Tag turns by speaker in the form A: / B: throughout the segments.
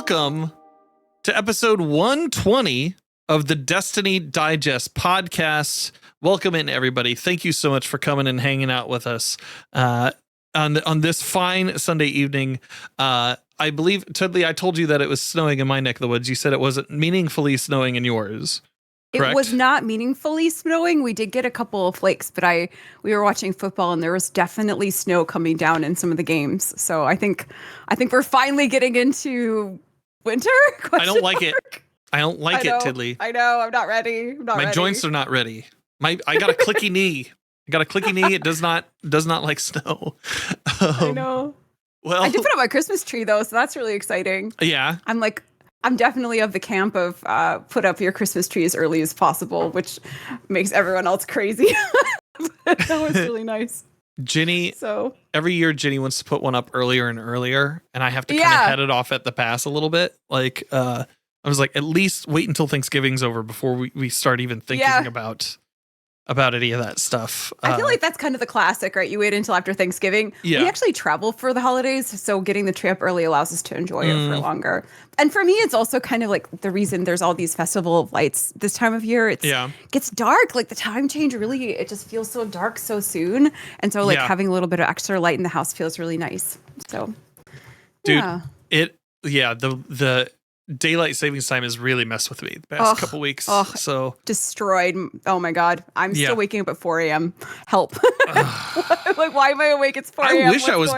A: welcome to episode 120 of the Destiny Digest podcast. Welcome in, everybody. Thank you so much for coming and hanging out with us on this fine Sunday evening. I believe, Tiddly, I told you that it was snowing in my neck of the woods. You said it wasn't meaningfully snowing in yours. Correct?
B: It was not meaningfully snowing. We did get a couple of flakes, but we were watching football and there was definitely snow coming down in some of the games. So I think we're finally getting into winter.
A: I don't like it. I don't like it, Tiddly.
B: I know. I'm not ready.
A: My joints are not ready. I got a clicky knee. It does not like snow.
B: I know.
A: Well,
B: I did put up my Christmas tree though, so that's really exciting.
A: Yeah.
B: I'm definitely of the camp of put up your Christmas tree as early as possible, which makes everyone else crazy. That was really nice.
A: Ginny, every year Ginny wants to put one up earlier and earlier, and I have to kind of head it off at the pass a little bit. Like, I was like, at least wait until Thanksgiving's over before we start even thinking about any of that stuff.
B: I feel like that's kind of the classic, right? You wait until after Thanksgiving.
A: Yeah.
B: We actually travel for the holidays, so getting the tree up early allows us to enjoy it for longer. And for me, it's also kind of like the reason there's all these festival of lights this time of year. It gets dark. Like the time change really, it just feels so dark so soon. And so like having a little bit of extra light in the house feels really nice. So,
A: dude, the daylight savings time has really messed with me the past couple weeks. So
B: destroyed. Oh my God. I'm still waking up at 4 a.m. Help. Like, why am I awake? It's 4 a.m.
A: I wish I was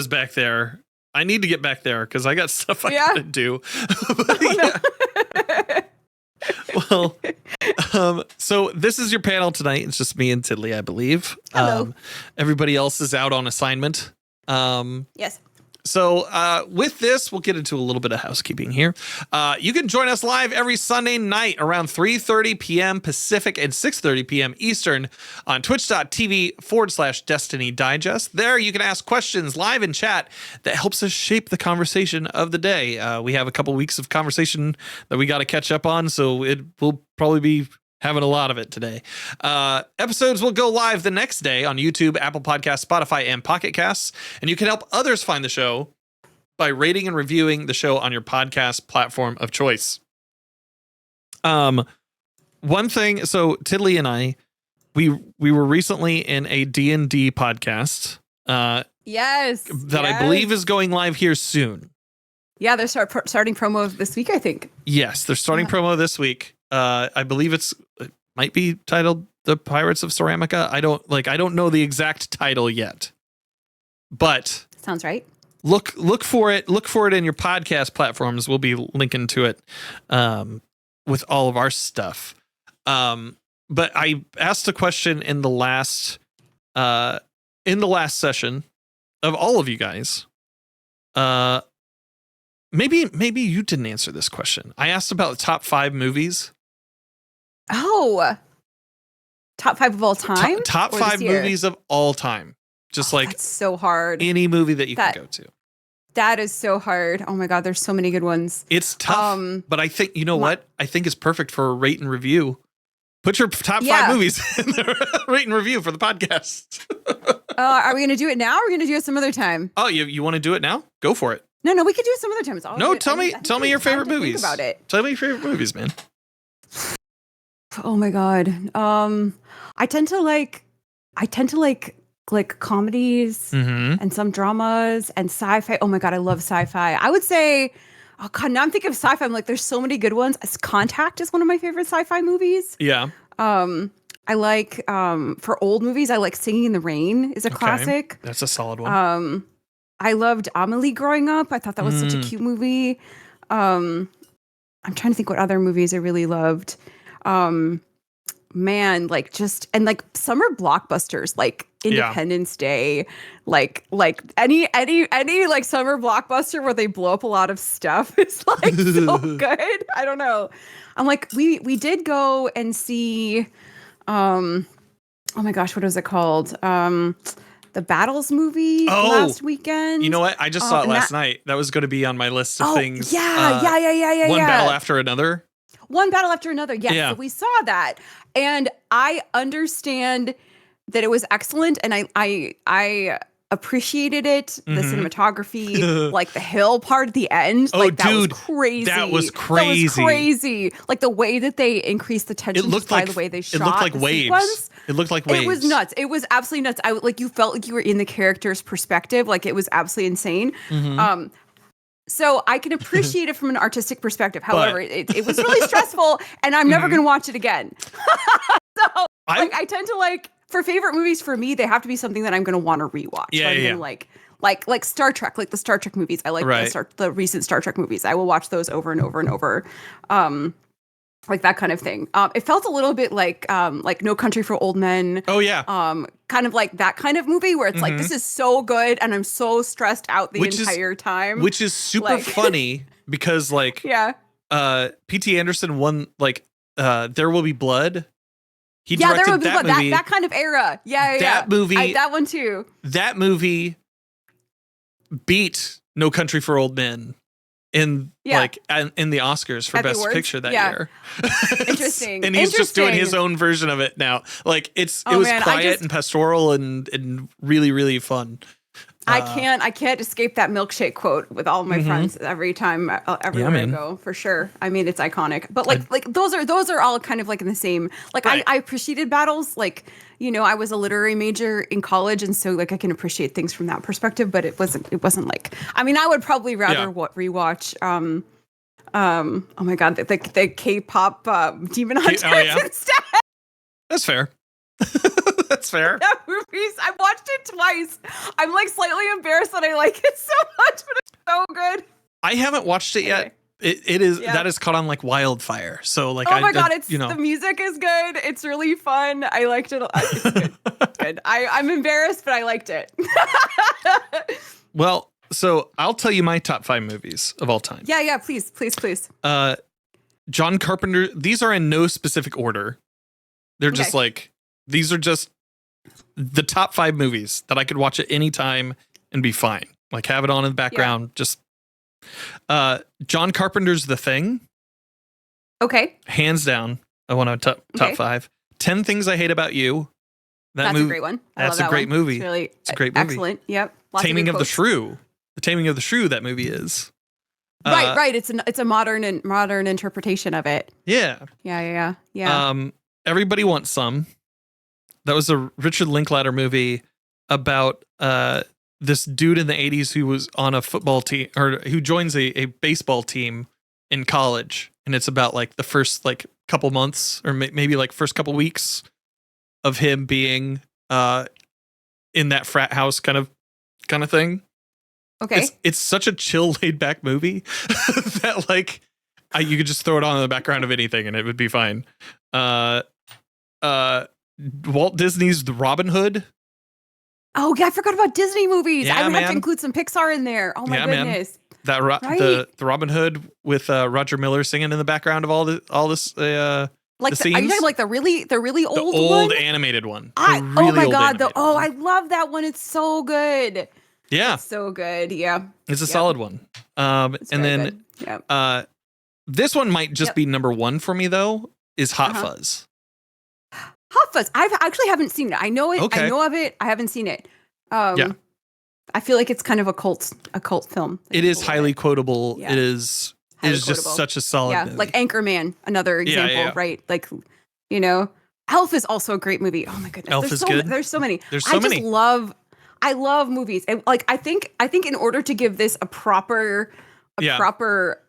A: back there. I need to get back there because I got stuff I gotta do. Well, so this is your panel tonight. It's just me and Tiddly, I believe.
B: Hello.
A: Everybody else is out on assignment.
B: Yes.
A: So with this, we'll get into a little bit of housekeeping here. You can join us live every Sunday night around 3:30 p.m. Pacific and 6:30 p.m. Eastern on twitch.tv/Destiny Digest. There you can ask questions live in chat that helps us shape the conversation of the day. We have a couple weeks of conversation that we got to catch up on, so it will probably be having a lot of it today. Episodes will go live the next day on YouTube, Apple Podcasts, Spotify, and Pocket Casts. And you can help others find the show by rating and reviewing the show on your podcast platform of choice. One thing, so Tiddly and I, we were recently in a D&D podcast.
B: Yes.
A: That I believe is going live here soon.
B: Yeah, they're starting promo this week, I think.
A: Yes, they're starting promo this week. I believe it might be titled The Pirates of Ceramica. I don't know the exact title yet, but
B: sounds right.
A: Look for it. Look for it in your podcast platforms. We'll be linking to it, with all of our stuff. But I asked a question in the last session of all of you guys. Maybe you didn't answer this question. I asked about the top 5 movies.
B: Oh, top 5 of all time?
A: Top 5 movies of all time. Just like
B: that's so hard.
A: Any movie that you can go to.
B: That is so hard. Oh my God, there's so many good ones.
A: It's tough, but I think, you know what? I think it's perfect for a rate and review. Put your top 5 movies in the rate and review for the podcast.
B: Are we going to do it now or are we going to do it some other time?
A: Oh, you want to do it now? Go for it.
B: No, we could do it some other time.
A: Tell me your favorite movies.
B: Think about it.
A: Tell me your favorite movies, man.
B: Oh my God. I tend to like comedies and some dramas and sci-fi. Oh my God, I love sci-fi. I would say, oh God, now I'm thinking of sci-fi. I'm like, there's so many good ones. Contact is one of my favorite sci-fi movies.
A: Yeah.
B: I like for old movies, I like Singing in the Rain is a classic.
A: That's a solid one.
B: I loved Amelie growing up. I thought that was such a cute movie. I'm trying to think what other movies I really loved. Man, like summer blockbusters, like Independence Day, like any like summer blockbuster where they blow up a lot of stuff is like so good. I don't know. I'm like, we did go and see, oh my gosh, what is it called? The Battles movie last weekend.
A: You know what? I just saw it last night. That was going to be on my list of things.
B: Yeah.
A: One battle after another.
B: One battle after another. Yes.
A: Yeah.
B: So we saw that. And I understand that it was excellent. And I appreciated it. The
A: Mhm.
B: cinematography, like the hill part at the end.
A: Oh,
B: like that
A: dude,
B: was crazy.
A: that was crazy.
B: That was crazy. Like the way that they increased the tension
A: It looked
B: just by
A: like
B: the way they shot
A: it looked like
B: the
A: waves.
B: sequence.
A: It looked like waves.
B: It was nuts. It was absolutely nuts. I like you felt like you were in the character's perspective. Like it was absolutely insane.
A: Mhm.
B: So I can appreciate it from an artistic perspective. However, it was really stressful, and I'm never going to watch it again. So I tend to like for favorite movies for me, they have to be something that I'm going to want to rewatch.
A: Yeah,
B: I'm
A: yeah.
B: gonna like Star Trek, like the Star Trek movies. I like the recent Star Trek movies. I will watch those over and over and over. Like that kind of thing. It felt a little bit like No Country for Old Men.
A: Oh yeah.
B: Kind of like that kind of movie where it's like this is so good and I'm so stressed out the entire time.
A: Which is super funny because like P.T. Anderson won like There Will Be Blood. He directed
B: There Will Be
A: that
B: Blood.
A: movie.
B: That kind of era. That
A: movie.
B: That one too.
A: That movie beat No Country for Old Men in in the Oscars for Best Picture that year.
B: Interesting.
A: And he's just doing his own version of it now. Like it was quiet and pastoral and really, really fun.
B: I can't escape that milkshake quote with all of my friends every time everywhere I go, for sure. I mean, it's iconic. But like those are all kind of like in the same. Like I appreciated battles. Like, you know, I was a literary major in college, and so like I can appreciate things from that perspective. But it wasn't like. I mean, I would probably rather rewatch. Oh my god, the K-pop Demon Hunters instead.
A: That's fair. That's fair.
B: That movies. I watched it twice. I'm like slightly embarrassed that I like it so much, but it's so good.
A: I haven't watched it yet. It is that is caught on like wildfire. So like,
B: oh my god, it's the music is good. It's really fun. I liked it. It's good. It's good. I'm embarrassed, but I liked it.
A: Well, so I'll tell you my top 5 movies of all time.
B: Yeah, please.
A: John Carpenter. These are in no specific order. They're just like these are just the top 5 movies that I could watch at any time and be fine. Like have it on in the background. Just John Carpenter's The Thing.
B: Okay.
A: Hands down. I want to top 5. 10 Things I Hate About You.
B: That's a great one.
A: That's a great movie. It's a great movie.
B: Excellent. Yep.
A: Taming of the Shrew. The Taming of the Shrew, that movie is.
B: Right. It's a modern interpretation of it.
A: Yeah. Everybody Wants Some. That was a Richard Linklater movie about this dude in the 80s who was on a football team or who joins a baseball team in college. And it's about like the first like couple months or maybe like first couple weeks of him being in that frat house kind of thing.
B: Okay.
A: It's such a chill, laid back movie that like you could just throw it on in the background of anything and it would be fine. Walt Disney's The Robin Hood.
B: Oh yeah, I forgot about Disney movies.
A: Yeah,
B: I would have to include some Pixar in there. Oh my goodness.
A: Man. The Robin Hood with Roger Miller singing in the background of all this
B: like
A: the scenes.
B: Are you talking like the really old
A: animated one?
B: Oh my god, I love that one. It's so good.
A: Yeah.
B: It's so good. Yeah.
A: It's a solid one. And then this one might just be number 1 for me though, is Hot Fuzz.
B: Hot Fuzz. I actually haven't seen it. I know it. Okay. I know of it. I haven't seen it. I feel like it's kind of a cult film.
A: It is highly quotable. Yeah. It is just such a solid movie.
B: Like Anchorman, another example, right? Like, you know, Elf is also a great movie. Oh my goodness.
A: Elf is good.
B: There's so many.
A: I
B: love movies. And like I think in order to give this a proper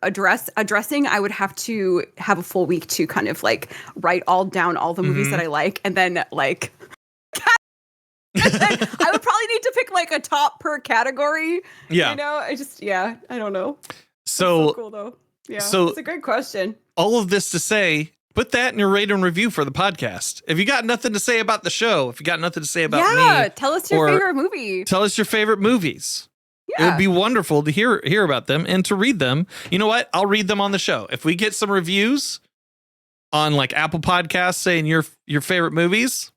B: addressing, I would have to have a full week to kind of like write down all the movies that I like, and then like I would probably need to pick like a top per category. Yeah. You know, I don't know. So cool though. Yeah. So it's a great question.
A: All of this to say, put that in your rate and review for the podcast. If you got nothing to say about the show, if you got nothing to say about me,
B: tell us your favorite movie.
A: Tell us your favorite movies. Yeah. It would be wonderful to hear about them and to read them. You know what? I'll read them on the show. If we get some reviews on like Apple Podcasts saying your favorite movies,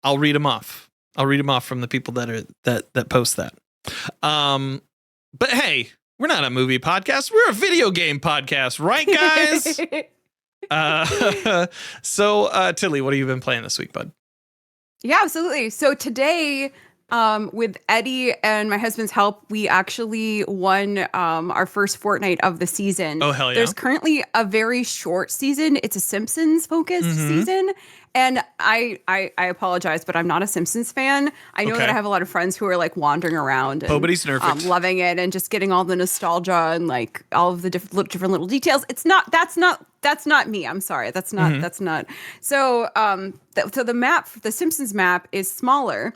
A: I'll read them off. I'll read them off from the people that post that. But hey, we're not a movie podcast. We're a video game podcast, right, guys? So Tiddly, what have you been playing this week, bud?
B: Yeah, absolutely. So today, With Eddie and my husband's help, we actually won our first fortnight of the season.
A: Oh, hell yeah.
B: There's currently a very short season. It's a Simpsons focused season. And I apologize, but I'm not a Simpsons fan. I know that I have a lot of friends who are like wandering around and loving it and just getting all the nostalgia and like all of the different little details. That's not me. I'm sorry. That's not. So so the Simpsons map is smaller,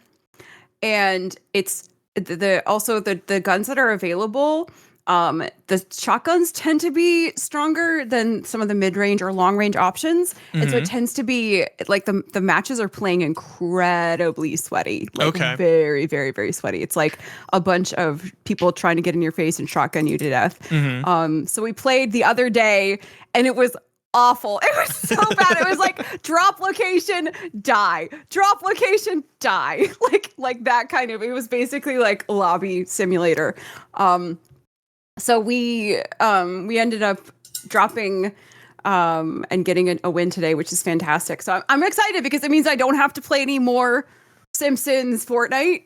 B: and it's the guns that are available. The shotguns tend to be stronger than some of the mid-range or long-range options. And so it tends to be like the matches are playing incredibly sweaty. Like very, very, very sweaty. It's like a bunch of people trying to get in your face and shotgun you to death. So we played the other day and it was awful. It was so bad. It was like drop location, die. Drop location, die. Like that kind of, it was basically like a lobby simulator. So we ended up dropping and getting a win today, which is fantastic. So I'm excited because it means I don't have to play any more Simpsons Fortnite.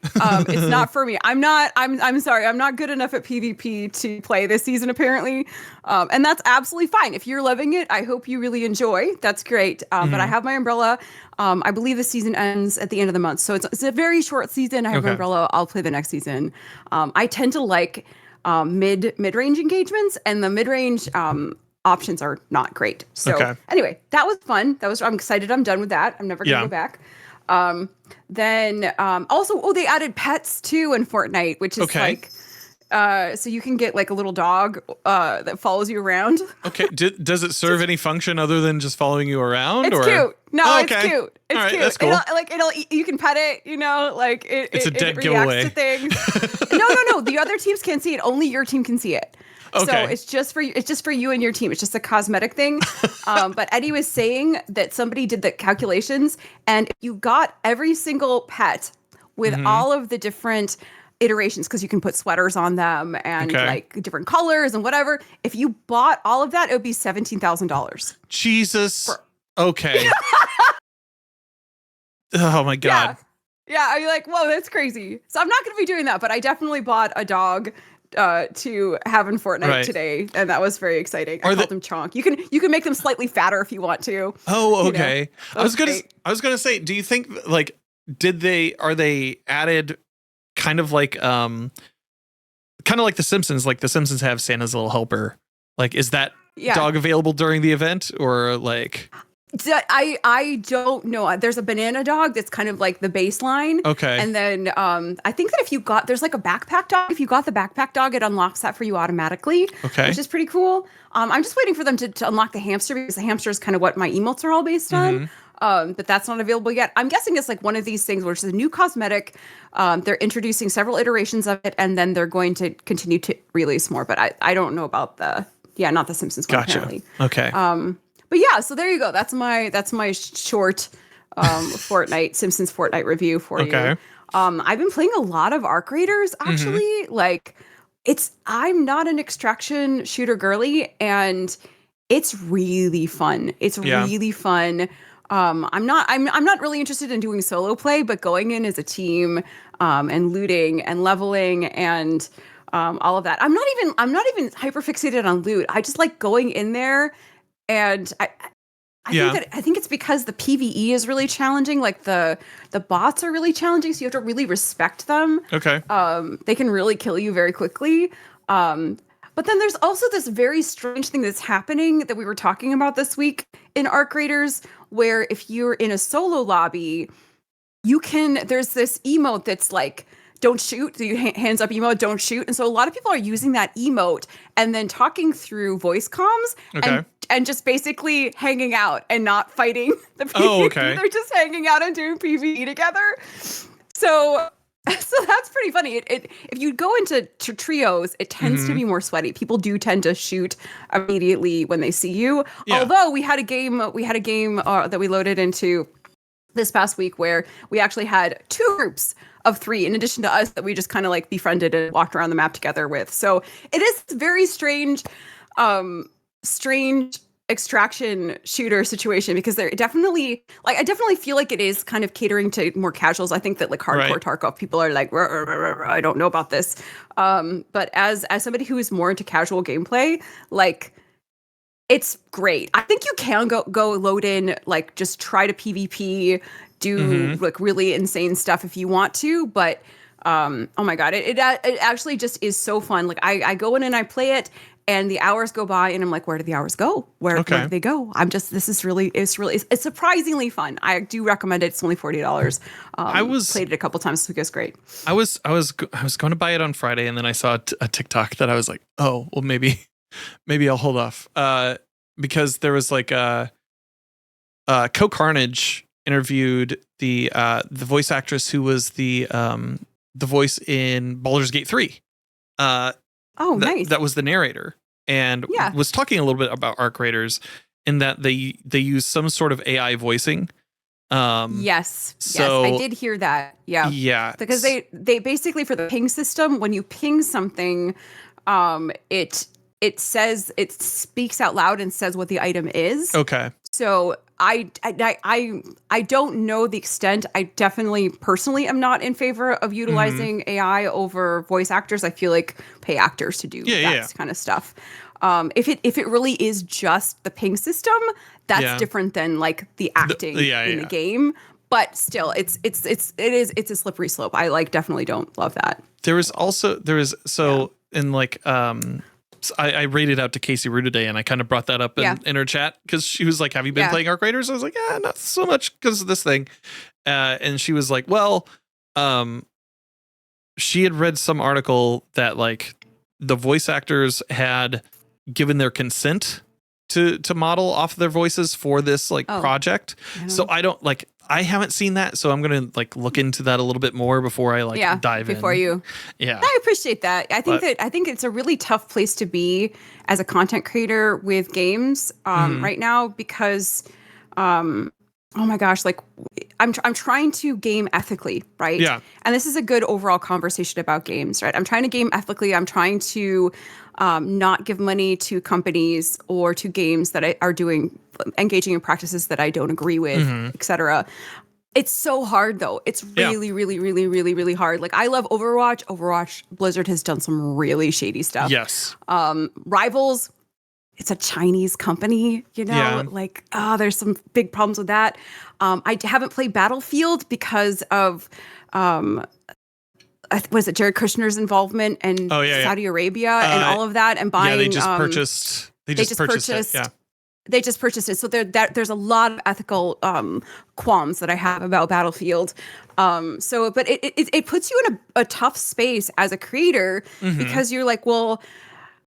B: It's not for me. I'm sorry. I'm not good enough at PvP to play this season, apparently. And that's absolutely fine. If you're loving it, I hope you really enjoy. That's great. But I have my umbrella. I believe the season ends at the end of the month. So it's a very short season. I have my umbrella. I'll play the next season. I tend to like mid-range engagements, and the mid-range options are not great. So anyway, that was fun. I'm excited. I'm done with that. I'm never gonna go back. Then also, they added pets too in Fortnite, which is like so you can get like a little dog that follows you around.
A: Does it serve any function other than just following you around?
B: It's cute. No, it's cute. It's cute.
A: That's cool.
B: It'll you can pet it, like
A: it's a dead
B: reacts
A: giveaway
B: to things. No. The other teams can't see it. Only your team can see it. So it's just for you and your team. It's just a cosmetic thing. But Eddie was saying that somebody did the calculations, and if you got every single pet with all of the different iterations, because you can put sweaters on them and like different colors and whatever. If you bought all of that, it would be $17,000.
A: Jesus. Okay. Oh my God.
B: Yeah. I'm like, whoa, that's crazy. So I'm not going to be doing that, but I definitely bought a dog to have in Fortnite today, and that was very exciting. I called him Chonk. You can make them slightly fatter if you want to.
A: Oh, okay. I was gonna say, do you think like are they added kind of like the Simpsons? Like the Simpsons have Santa's little helper. Like, is that dog available during the event, or like?
B: I don't know. There's a banana dog that's kind of like the baseline. Okay. And then I think that there's like a backpack dog. If you got the backpack dog, it unlocks that for you automatically. Okay. Which is pretty cool. I'm just waiting for them to unlock the hamster, because the hamster is kind of what my emotes are all based on. But that's not available yet. I'm guessing it's like one of these things where it's a new cosmetic. They're introducing several iterations of it, and then they're going to continue to release more. But I don't know about not the Simpsons one, apparently. Okay. But yeah, so there you go. That's my short Simpsons Fortnite review for you. I've been playing a lot of Arc Raiders, actually. Like, I'm not an extraction shooter girly, and it's really fun. It's really fun. I'm not really interested in doing solo play, but going in as a team and looting and leveling and all of that. I'm not even hyper fixated on loot. I just like going in there. And I think it's because the PvE is really challenging. Like the bots are really challenging, so you have to really respect them. Okay. They can really kill you very quickly. But then there's also this very strange thing that's happening that we were talking about this week in Arc Raiders, where if you're in a solo lobby, there's this emote that's like, don't shoot. So hands up emote, don't shoot. And so a lot of people are using that emote and then talking through voice comms and just basically hanging out and not fighting the PvE. Oh, okay. They're just hanging out and doing PvE together. So that's pretty funny. If you go into trios, it tends to be more sweaty. People do tend to shoot immediately when they see you. Yeah. Although we had a game that we loaded into this past week where we actually had 2 groups of 3 in addition to us that we just kind of like befriended and walked around the map together with. So it is very strange extraction shooter situation because they're definitely like I definitely feel like it is kind of catering to more casuals. I think that like hardcore Tarkov people are like, I don't know about this. But as somebody who is more into casual gameplay, like it's great. I think you can go load in, like just try to PvP, do like really insane stuff if you want to, but oh my god, it actually just is so fun. Like I go in and I play it, and the hours go by, and I'm like, where did the hours go? Where did they go? It's surprisingly fun. I do recommend it. It's only $40. I played it a couple times, so it's great.
A: I was going to buy it on Friday, and then I saw a TikTok that I was like, oh, well, maybe I'll hold off. Because there was like Co Carnage interviewed the voice actress who was the voice in Baldur's Gate 3. Nice. That was the narrator, and was talking a little bit about Arc Raiders in that they use some sort of AI voicing.
B: Yes, I did hear that. Yeah, because they basically, for the ping system, when you ping something, it speaks out loud and says what the item is.
A: Okay.
B: So I don't know the extent. I definitely personally am not in favor of utilizing AI over voice actors. I feel like pay actors to do that kind of stuff. If it really is just the ping system, that's different than like the acting in the game. But still, it's a slippery slope. I like definitely don't love that.
A: In like I rated out to Casey Rue today, and I kind of brought that up in her chat because she was like, have you been playing Arc Raiders? I was like, not so much because of this thing. And she was like, well, she had read some article that like the voice actors had given their consent to model off their voices for this like project. So I haven't seen that, so I'm gonna like look into that a little bit more before I dive in.
B: Before you, I appreciate that. I think it's a really tough place to be as a content creator with games right now because, oh my gosh, like I'm trying to game ethically, right? Yeah. And this is a good overall conversation about games, right? I'm trying to game ethically. I'm trying to not give money to companies or to games that are engaging in practices that I don't agree with, etc. It's so hard though. It's really, really, really, really, really hard. Like I love Overwatch. Blizzard has done some really shady stuff.
A: Yes.
B: Rivals, it's a Chinese company, there's some big problems with that. I haven't played Battlefield because of was it Jared Kushner's involvement and Saudi Arabia and all of that and buying?
A: They just purchased it. Yeah.
B: They just purchased it. So there's a lot of ethical qualms that I have about Battlefield. But it puts you in a tough space as a creator because you're like, well,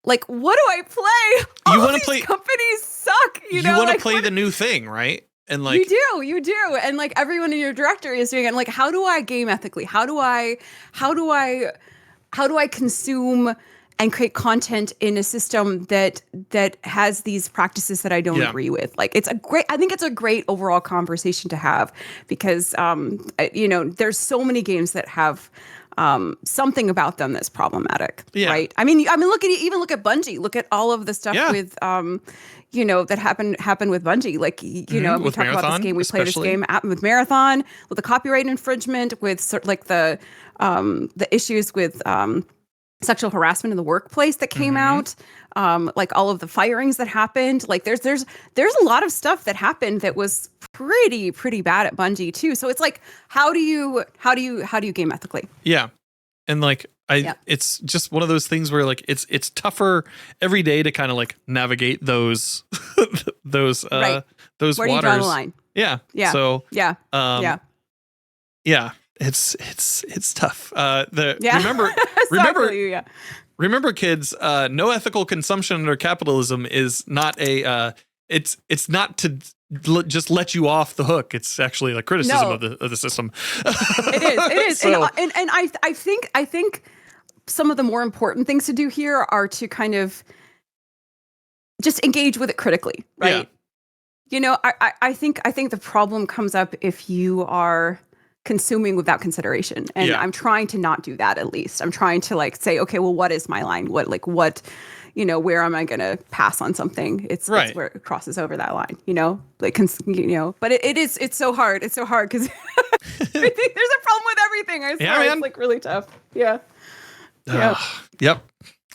B: like what do I play?
A: You want to play?
B: Companies suck. You
A: want to play the new thing, right? And like
B: you do, and like everyone in your directory is doing it. And like, how do I game ethically? How do I consume and create content in a system that has these practices that I don't agree with? Like, I think it's a great overall conversation to have because there's so many games that have something about them that's problematic, right? I mean, look at Bungie. Look at all of the stuff with that happened with Bungie. Like, we talk
A: Marathon,
B: about this game. We played this game with Marathon, with the copyright infringement, with like the issues with sexual harassment in the workplace that came out, like all of the firings that happened. Like there's a lot of stuff that happened that was pretty bad at Bungie too. So it's like, how do you game ethically?
A: Yeah. And like it's just one of those things where like it's tougher every day to kind of like navigate those those
B: where
A: waters.
B: Do you draw the line?
A: Yeah.
B: So
A: it's tough. Remember kids, no ethical consumption under capitalism is not it's not to just let you off the hook. It's actually like criticism of the system.
B: It is. So, and I think some of the more important things to do here are to kind of just engage with it critically, right? Yeah. I think the problem comes up if you are consuming without consideration. And I'm trying to not do that. At least I'm trying to like say, okay, well, what is my line? What where am I going to pass on something? It's where it crosses over that line, but it's so hard. It's so hard because there's a problem with everything. I swear it's like really tough. Yeah.
A: Yep.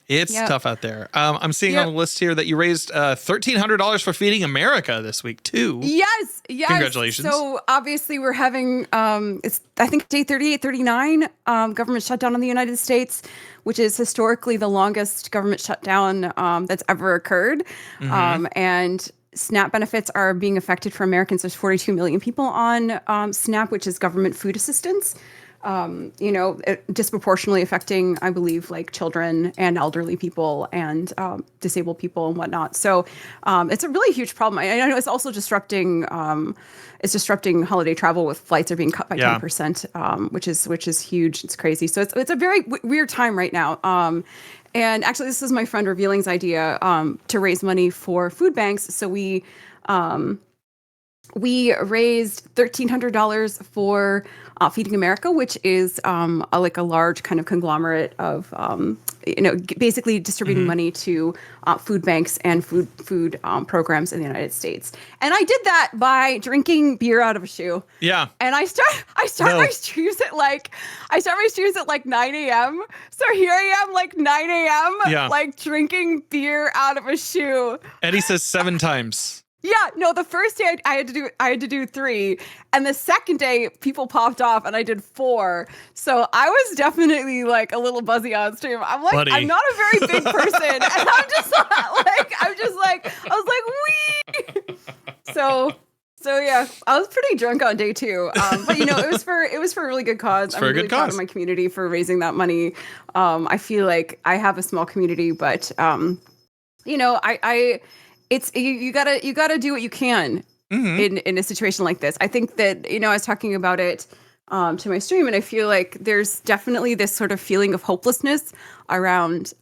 A: It's tough out there. I'm seeing on the list here that you raised $1,300 for Feeding America this week too.
B: Yes.
A: Congratulations.
B: So obviously we're having, it's I think day 38, 39, government shutdown in the United States, which is historically the longest government shutdown that's ever occurred. And SNAP benefits are being affected for Americans. There's 42 million people on SNAP, which is government food assistance. Disproportionately affecting, I believe, like children and elderly people and disabled people and whatnot. So it's a really huge problem. I know it's also disrupting. It's disrupting holiday travel with flights are being cut by 10%, which is huge. It's crazy. So it's a very weird time right now. And actually, this is my friend Revealing's idea to raise money for food banks. So we raised $1,300 for Feeding America, which is a large kind of conglomerate of basically distributing money to food banks and food programs in the United States. And I did that by drinking beer out of a shoe. Yeah. And I start my streams at like 9 a.m. So here I am like 9 a.m. like drinking beer out of a shoe.
A: Eddie says 7 times.
B: Yeah, no, the first day I had to do 3, and the second day people popped off and I did 4. So I was definitely like a little buzzy on stream. I'm like, Buddy. I'm not a very big person, and I was like, wee. So yeah, I was pretty drunk on day 2. But it was for a really good cause. I'm really proud of my community for raising that money. I feel like I have a small community, but it's you gotta do what you can in a situation like this. I think that I was talking about it to my stream, and I feel like there's definitely this sort of feeling of hopelessness around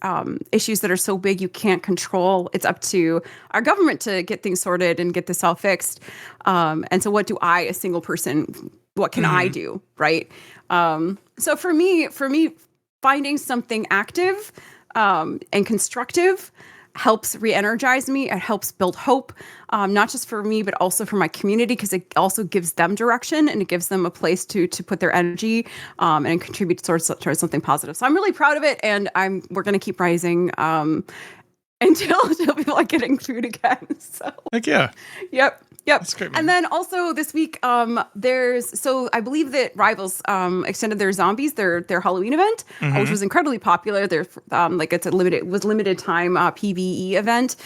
B: issues that are so big you can't control. It's up to our government to get things sorted and get this all fixed. And so, what do I, a single person, what can I do, right? So for me, finding something active and constructive helps re-energize me. It helps build hope, not just for me, but also for my community, because it also gives them direction and it gives them a place to put their energy and contribute towards something positive. So I'm really proud of it, and we're going to keep rising until people are getting food again. So
A: heck yeah.
B: Yep.
A: That's great, man.
B: And then also this week, I believe that Rivals extended their zombies, their Halloween event, which was incredibly popular. They're it's a limited time PvE event.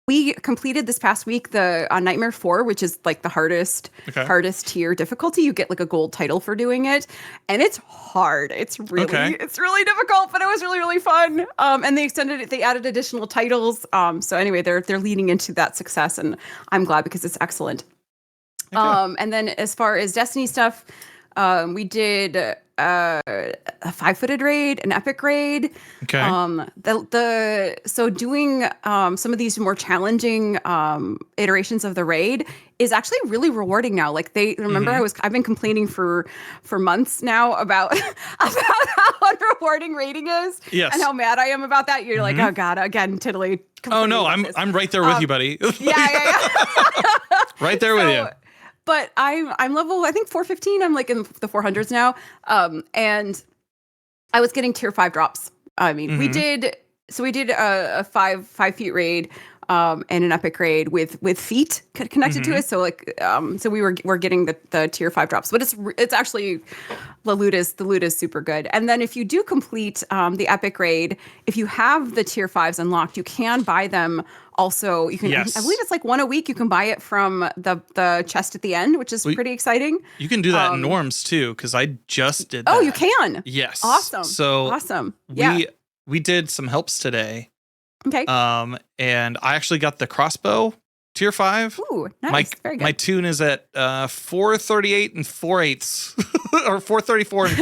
B: We completed this past week the Nightmare 4, which is like the hardest tier difficulty. You get like a gold title for doing it, and it's hard. It's really difficult, but it was really, really fun. And they extended it. They added additional titles. So anyway, they're leading into that success, and I'm glad because it's excellent. And then as far as Destiny stuff, we did a 5-footed raid, an epic raid. Okay. So doing some of these more challenging iterations of the raid is actually really rewarding now. Like remember I've been complaining for months now about how unrewarding raiding is. Yes. And how mad I am about that. You're like, oh God, again, Tiddly.
A: Oh no, I'm right there with you, buddy.
B: Yeah.
A: Right there with you.
B: But I'm level, I think 415. I'm like in the 400s now. And I was getting tier 5 drops. I mean, we did a 5 feet raid and an epic raid with feet connected to it. So so we're getting the tier 5 drops, but it's actually the loot is super good. And then if you do complete the epic raid, if you have the tier 5s unlocked, you can buy them. Also, you can. Yes. I believe it's like 1 a week. You can buy it from the chest at the end, which is pretty exciting.
A: You can do that in norms too, because I just did that.
B: Oh, you can.
A: Yes.
B: Awesome.
A: So
B: awesome. Yeah.
A: We did some helps today.
B: Okay.
A: And I actually got the crossbow tier 5.
B: Ooh, nice. Very good.
A: My tune is at 438 and 4/8 or 434 and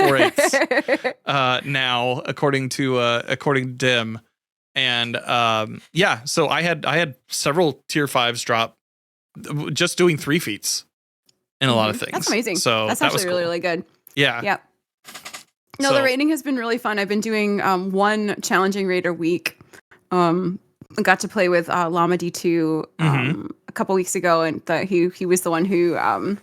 A: 4/8 now, according to Dim. And so I had several tier 5s drop just doing 3 feats in a lot of things.
B: That's amazing.
A: So
B: that's actually really, really good.
A: Yeah.
B: Yep. No, the raiding has been really fun. I've been doing one challenging raid a week. I got to play with Llama D2 a couple weeks ago, and he was the one who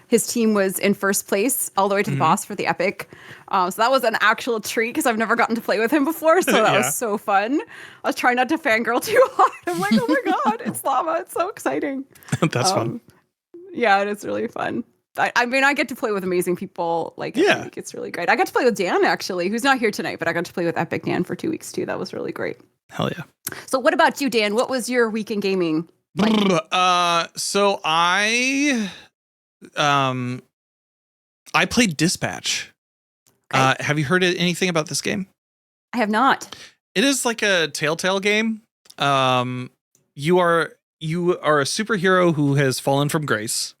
B: his team was in first place all the way to the boss for the epic. So that was an actual treat because I've never gotten to play with him before. So that was so fun. I was trying not to fangirl too hard. I'm like, oh my God, it's Llama. It's so exciting.
A: That's fun.
B: Yeah, and it's really fun. I mean, I get to play with amazing people. I think it's really great. I got to play with Dan, actually, who's not here tonight, but I got to play with Epic Dan for 2 weeks too. That was really great.
A: Hell yeah.
B: So what about you, Dan? What was your week in gaming like?
A: So I played Dispatch. Okay. Have you heard anything about this game?
B: I have not.
A: It is like a Telltale game. You are a superhero who has fallen from grace,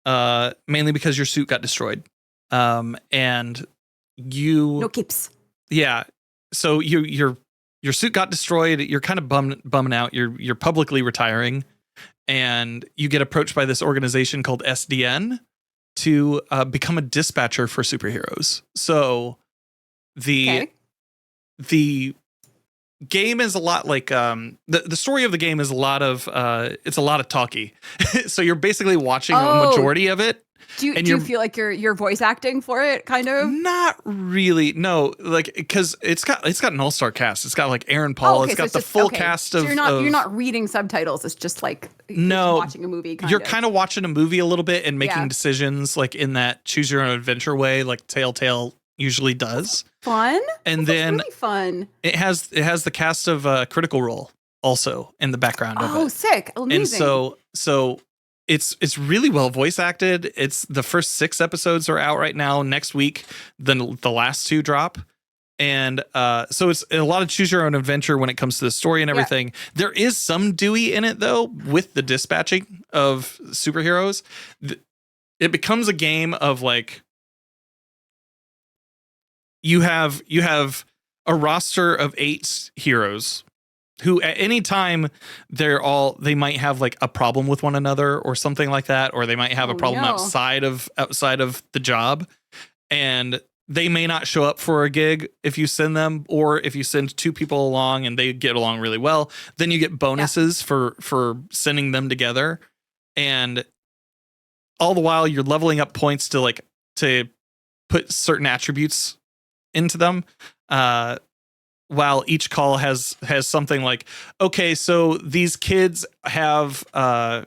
A: mainly because your suit got destroyed. And you
B: no capes.
A: Yeah. So your suit got destroyed. You're kind of bumming out. You're publicly retiring, and you get approached by this organization called SDN to become a dispatcher for superheroes. So the game is a lot like the story of the game is a lot of it's a lot of talky. So you're basically watching a majority of it.
B: Do you feel like you're voice acting for it, kind of?
A: Not really. No, like because it's got an all-star cast. It's got like Aaron Paul. It's got the full cast of.
B: So you're not reading subtitles. It's just like watching a movie.
A: You're kind of watching a movie a little bit and making decisions like in that choose your own adventure way, like Telltale usually does.
B: Fun.
A: And then
B: really fun.
A: It has the cast of Critical Role also in the background of it.
B: Oh, sick! Amazing.
A: And so. It's really well voice acted. It's the first 6 episodes are out right now. Next week, then the last 2 drop. And so it's a lot of choose your own adventure when it comes to the story and everything. Yeah. There is some Dewey in it though, with the dispatching of superheroes. It becomes a game of like you have a roster of 8 heroes who at any time they might have like a problem with one another or something like that, or they might have a problem outside of the job, and they may not show up for a gig if you send them, or if you send 2 people along and they get along really well, then you get bonuses for sending them together. And all the while you're leveling up points to put certain attributes into them. While each call has something like, okay, so these kids are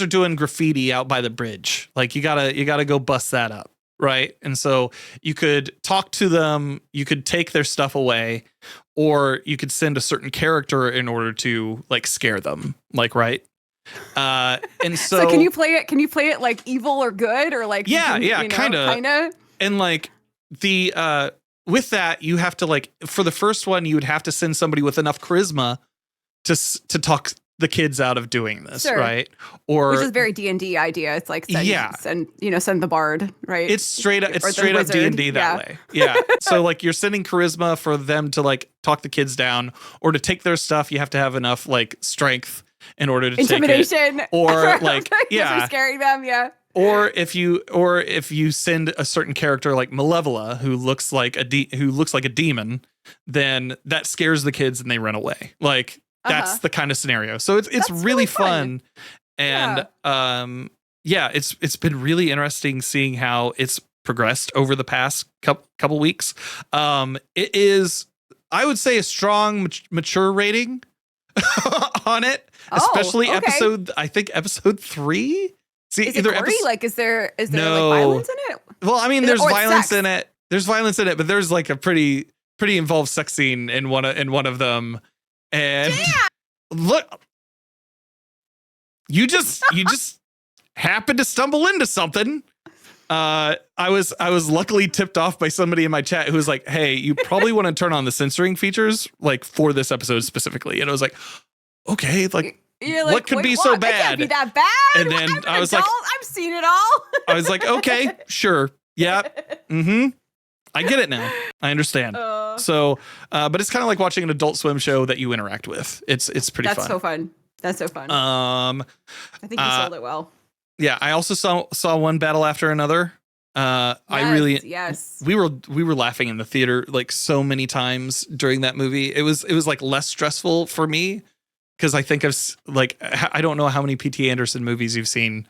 A: doing graffiti out by the bridge. Like you gotta go bust that up. Right. And so you could talk to them, you could take their stuff away, or you could send a certain character in order to like scare them. Like, right. And so
B: can you play it like evil or good, or like,
A: kind of. And like with that, you have to like, for the first one, you would have to send somebody with enough charisma to talk the kids out of doing this, right? Or
B: which is very D&D idea. It's like send the bard, right?
A: It's straight up D&D that way. Yeah. So like you're sending charisma for them to like talk the kids down, or to take their stuff, you have to have enough like strength in order to
B: intimidation,
A: take it. Or like
B: for scaring them,
A: Or if you send a certain character like Malevola who looks like a demon, then that scares the kids and they run away. Like that's the kind of scenario. So it's really fun. And it's been really interesting seeing how it's progressed over the past couple weeks. It is, I would say, a strong mature rating on it, especially episode 3. See,
B: is it gory? Like, is there like violence in it?
A: Well, I mean, there's violence in it. There's violence in it, but there's like a pretty involved sex scene in one of them. And look, you just happened to stumble into something. I was luckily tipped off by somebody in my chat who was like, "Hey, you probably want to turn on the censoring features like for this episode specifically." And I was like, "Okay, like." What could be so bad?
B: It can't be that bad.
A: And then I was like,
B: I've seen it all.
A: I was like, okay, sure. Yeah. Mm-hmm. I get it now. I understand. So, but it's kind of like watching an Adult Swim show that you interact with. It's pretty fun.
B: That's so fun. I think you sold it well.
A: Yeah. I also saw one battle after another.
B: Yes.
A: We were laughing in the theater like so many times during that movie. It was like less stressful for me because I think I don't know how many P.T. Anderson movies you've seen,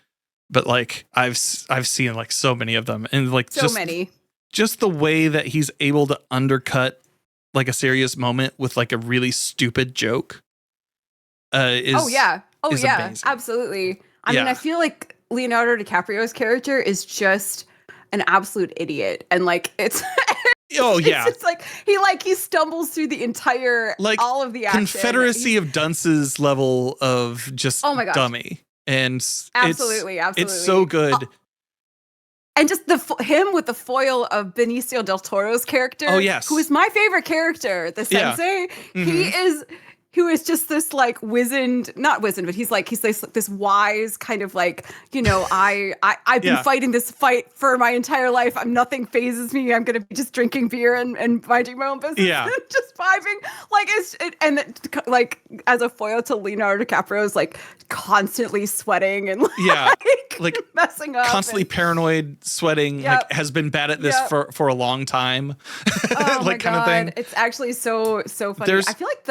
A: but like I've seen like so many of them, and like
B: so many.
A: Just the way that he's able to undercut like a serious moment with like a really stupid joke. Is
B: amazing. Absolutely. I mean, I feel like Leonardo DiCaprio's character is just an absolute idiot, and like it's it's like he stumbles through the entire
A: like
B: all of the action.
A: Confederacy of Dunces level of just dummy, and
B: absolutely
A: it's so good.
B: And just him with the foil of Benicio del Toro's character, who is my favorite character, the sensei. Mm-hmm. Who is just this like not wizened, but he's this wise kind of like, I've been fighting this fight for my entire life. Nothing phases me. I'm going to be just drinking beer and minding my own business.
A: Yeah.
B: Just vibing. Like as a foil to Leonardo DiCaprio's like constantly sweating and like messing up.
A: Constantly paranoid, sweating, like has been bad at this for a long time.
B: Oh
A: like
B: my God.
A: Kind of thing.
B: It's actually so funny. I feel like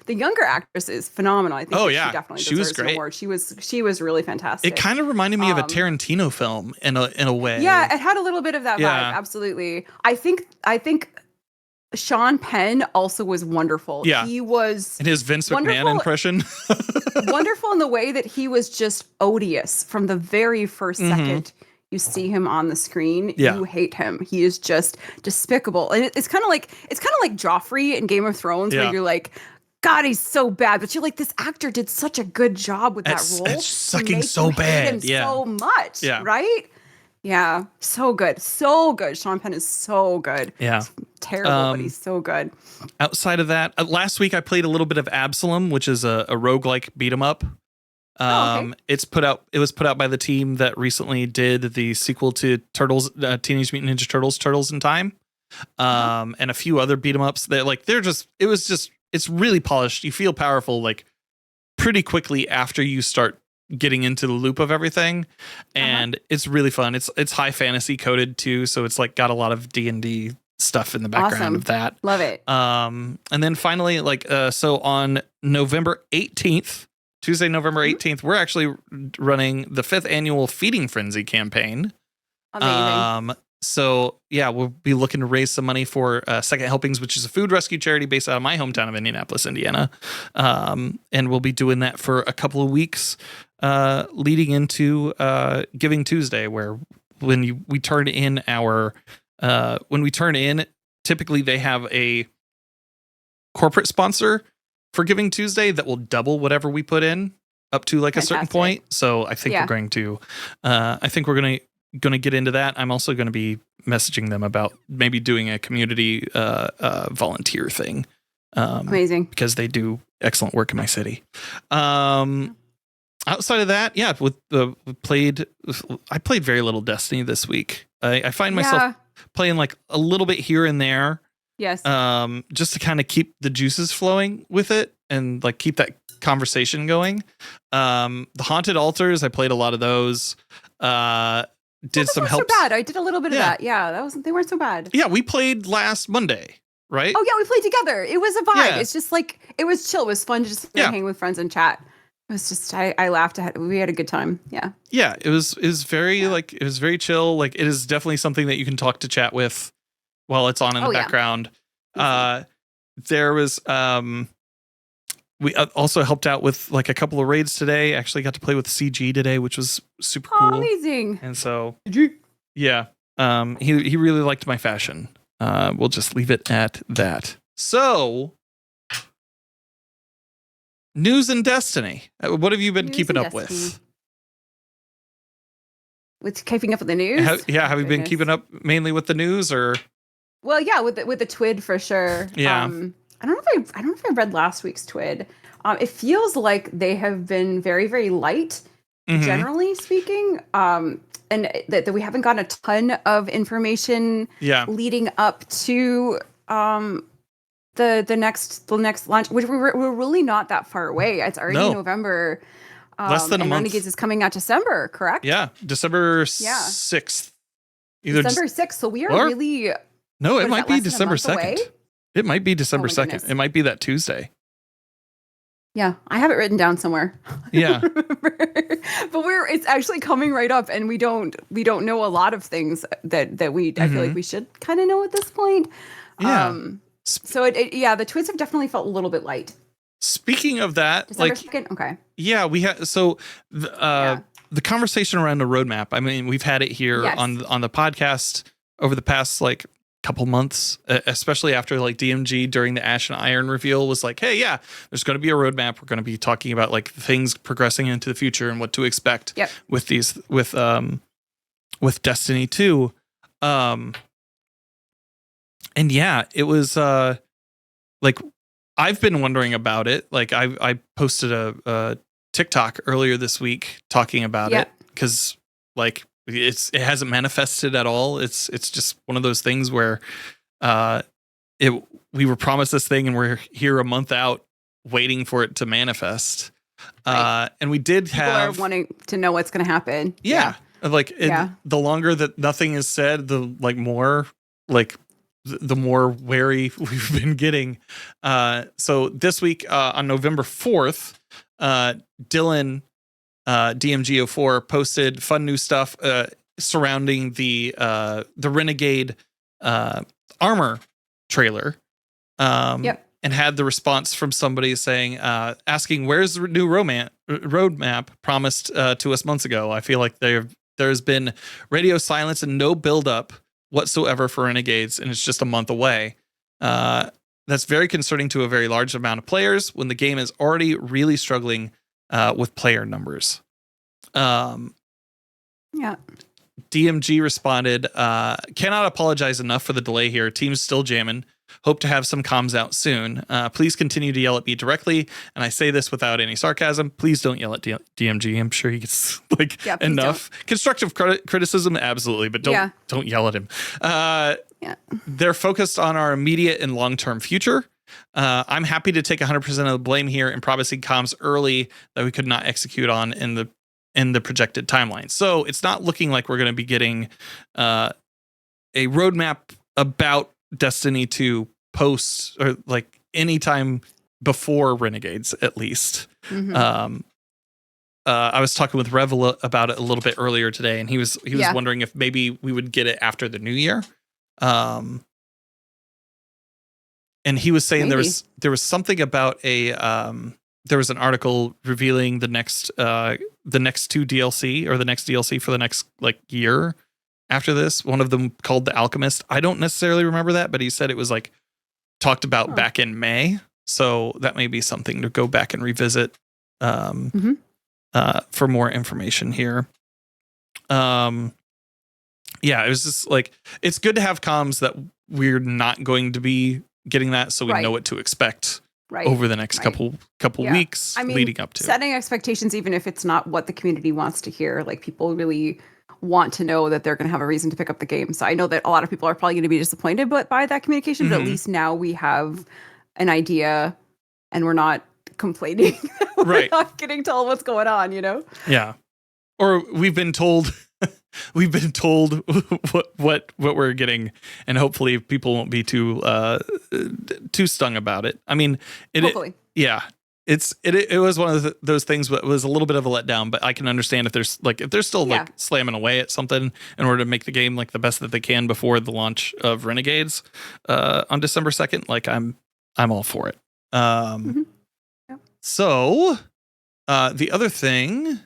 B: the younger actress is phenomenal. I think she definitely deserves an award. She was really fantastic.
A: It kind of reminded me of a Tarantino film in a way.
B: Yeah, it had a little bit of that vibe. Absolutely. I think Sean Penn also was wonderful.
A: Yeah.
B: He was
A: in his Vince McMahon impression.
B: Wonderful in the way that he was just odious from the very first second you see him on the screen. You hate him. He is just despicable. And it's kind of like Joffrey in Game of Thrones where you're like, God, he's so bad. But you're like, this actor did such a good job with that role.
A: It's sucking so bad.
B: So much. Yeah. Right? Yeah. So good. So good. Sean Penn is so good.
A: Yeah.
B: He's terrible, but he's so good.
A: Outside of that, last week I played a little bit of Absalom, which is a roguelike beat 'em up. It was put out by the team that recently did the sequel to Teenage Mutant Ninja Turtles, Turtles in Time. And a few other beat 'em ups that it's really polished. You feel powerful like pretty quickly after you start getting into the loop of everything, and it's really fun. It's high fantasy coded too, so it's like got a lot of D&D stuff in the background of that.
B: Love it.
A: And then finally, so on November 18th, Tuesday, November 18th, we're actually running the 5th annual Feeding Frenzy campaign.
B: Amazing.
A: So yeah, we'll be looking to raise some money for Second Helpings, which is a food rescue charity based out of my hometown of Indianapolis, Indiana. And we'll be doing that for a couple of weeks, leading into Giving Tuesday, where when we turn in, typically they have a corporate sponsor for Giving Tuesday that will double whatever we put in up to like a certain point. So I think we're going to, going to get into that. I'm also going to be messaging them about maybe doing a community volunteer thing.
B: Amazing.
A: Because they do excellent work in my city. Outside of that, I played very little Destiny this week. I find myself playing like a little bit here and there.
B: Yes.
A: Just to kind of keep the juices flowing with it and like keep that conversation going. The Haunted Altars, I played a lot of those. Did some help.
B: So bad. I did a little bit of that. Yeah, they weren't so bad.
A: Yeah, we played last Monday, right?
B: Oh yeah, we played together. It was a vibe. Yeah. It's just like it was chill. It was fun to just hang with friends and chat. It was just I laughed. We had a good time. Yeah. Yeah,
A: it was very it was very chill. Like it is definitely something that you can talk to chat with while it's on in the background. There was we also helped out with like a couple of raids today. Actually got to play with CG today, which was super cool.
B: Amazing.
A: And so, yeah, he really liked my fashion. We'll just leave it at that. So, news and Destiny. What have you been keeping up with?
B: With keeping up with the news?
A: Have you been keeping up mainly with the news, or?
B: Well, yeah, with the TWID for sure.
A: Yeah.
B: I don't know if I read last week's TWID. It feels like they have been very, very light, generally speaking. And that we haven't gotten a ton of information leading up to the next launch, which we're really not that far away. It's already November.
A: Less than a month.
B: Renegades is coming out December, correct?
A: Yeah, December 6th. Either
B: December 6th. So we are
A: or,
B: really.
A: No, it might be
B: less than a
A: December
B: month
A: 2nd.
B: away?
A: It might be December 2nd.
B: goodness.
A: It might be that Tuesday.
B: Yeah, I have it written down somewhere.
A: Yeah.
B: But it's actually coming right up, and we don't know a lot of things that I feel like we should kind of know at this point.
A: Yeah.
B: So the tweets have definitely felt a little bit light.
A: Speaking of that,
B: December 2nd? Okay.
A: Yeah, we had the conversation around the roadmap. I mean, we've had it here on the podcast over the past like couple months, especially after like DMG during the Ash and Iron reveal was like, hey, yeah, there's going to be a roadmap. We're going to be talking about like things progressing into the future and what to expect with these with Destiny 2. And yeah, it was like I've been wondering about it. Like I posted a TikTok earlier this week talking about it because like it hasn't manifested at all. It's just one of those things where we were promised this thing and we're here a month out waiting for it to manifest. Right. And we did
B: People are wanting to know what's going to happen.
A: Yeah. Like the longer that nothing is said, the like more like the more wary we've been getting. So this week on November 4th, Dylan DMG04 posted fun new stuff surrounding the Renegade armor trailer. And had the response from somebody saying, asking, where's the new roadmap promised to us months ago? I feel like there's been radio silence and no buildup whatsoever for Renegades, and it's just a month away. That's very concerning to a very large amount of players when the game is already really struggling with player numbers. DMG responded, cannot apologize enough for the delay here. Team's still jamming. Hope to have some comms out soon. Please continue to yell at me directly. And I say this without any sarcasm. Please don't yell at DMG. I'm sure he gets like enough. Don't. Constructive criticism, absolutely, but don't yell at him. They're focused on our immediate and long-term future. I'm happy to take 100% of the blame here in promising comms early that we could not execute on in the projected timeline. So it's not looking like we're going to be getting a roadmap about Destiny 2 posts or like anytime before Renegades, at least. I was talking with Rev about it a little bit earlier today, and he was wondering if maybe we would get it after the new year. And he was saying there was something about there was an article revealing the next two DLC or the next DLC for the next like year after this. One of them called The Alchemist. I don't necessarily remember that, but he said it was like talked about back in May. So that may be something to go back and revisit for more information here. It was just like, it's good to have comms that we're not going to be getting that, so we know what to expect over the next couple weeks leading up to
B: setting expectations, even if it's not what the community wants to hear. Like, people really want to know that they're going to have a reason to pick up the game. So I know that a lot of people are probably going to be disappointed by that communication, but at least now we have an idea and we're not complaining. We're not getting told what's going on, you know?
A: Yeah. Or we've been told what we're getting, and hopefully people won't be too stung about it. I mean, hopefully. It was one of those things that was a little bit of a letdown, but I can understand if they're still like slamming away at something in order to make the game like the best that they can before the launch of Renegades on December 2nd. Like I'm all for it. So the other thing,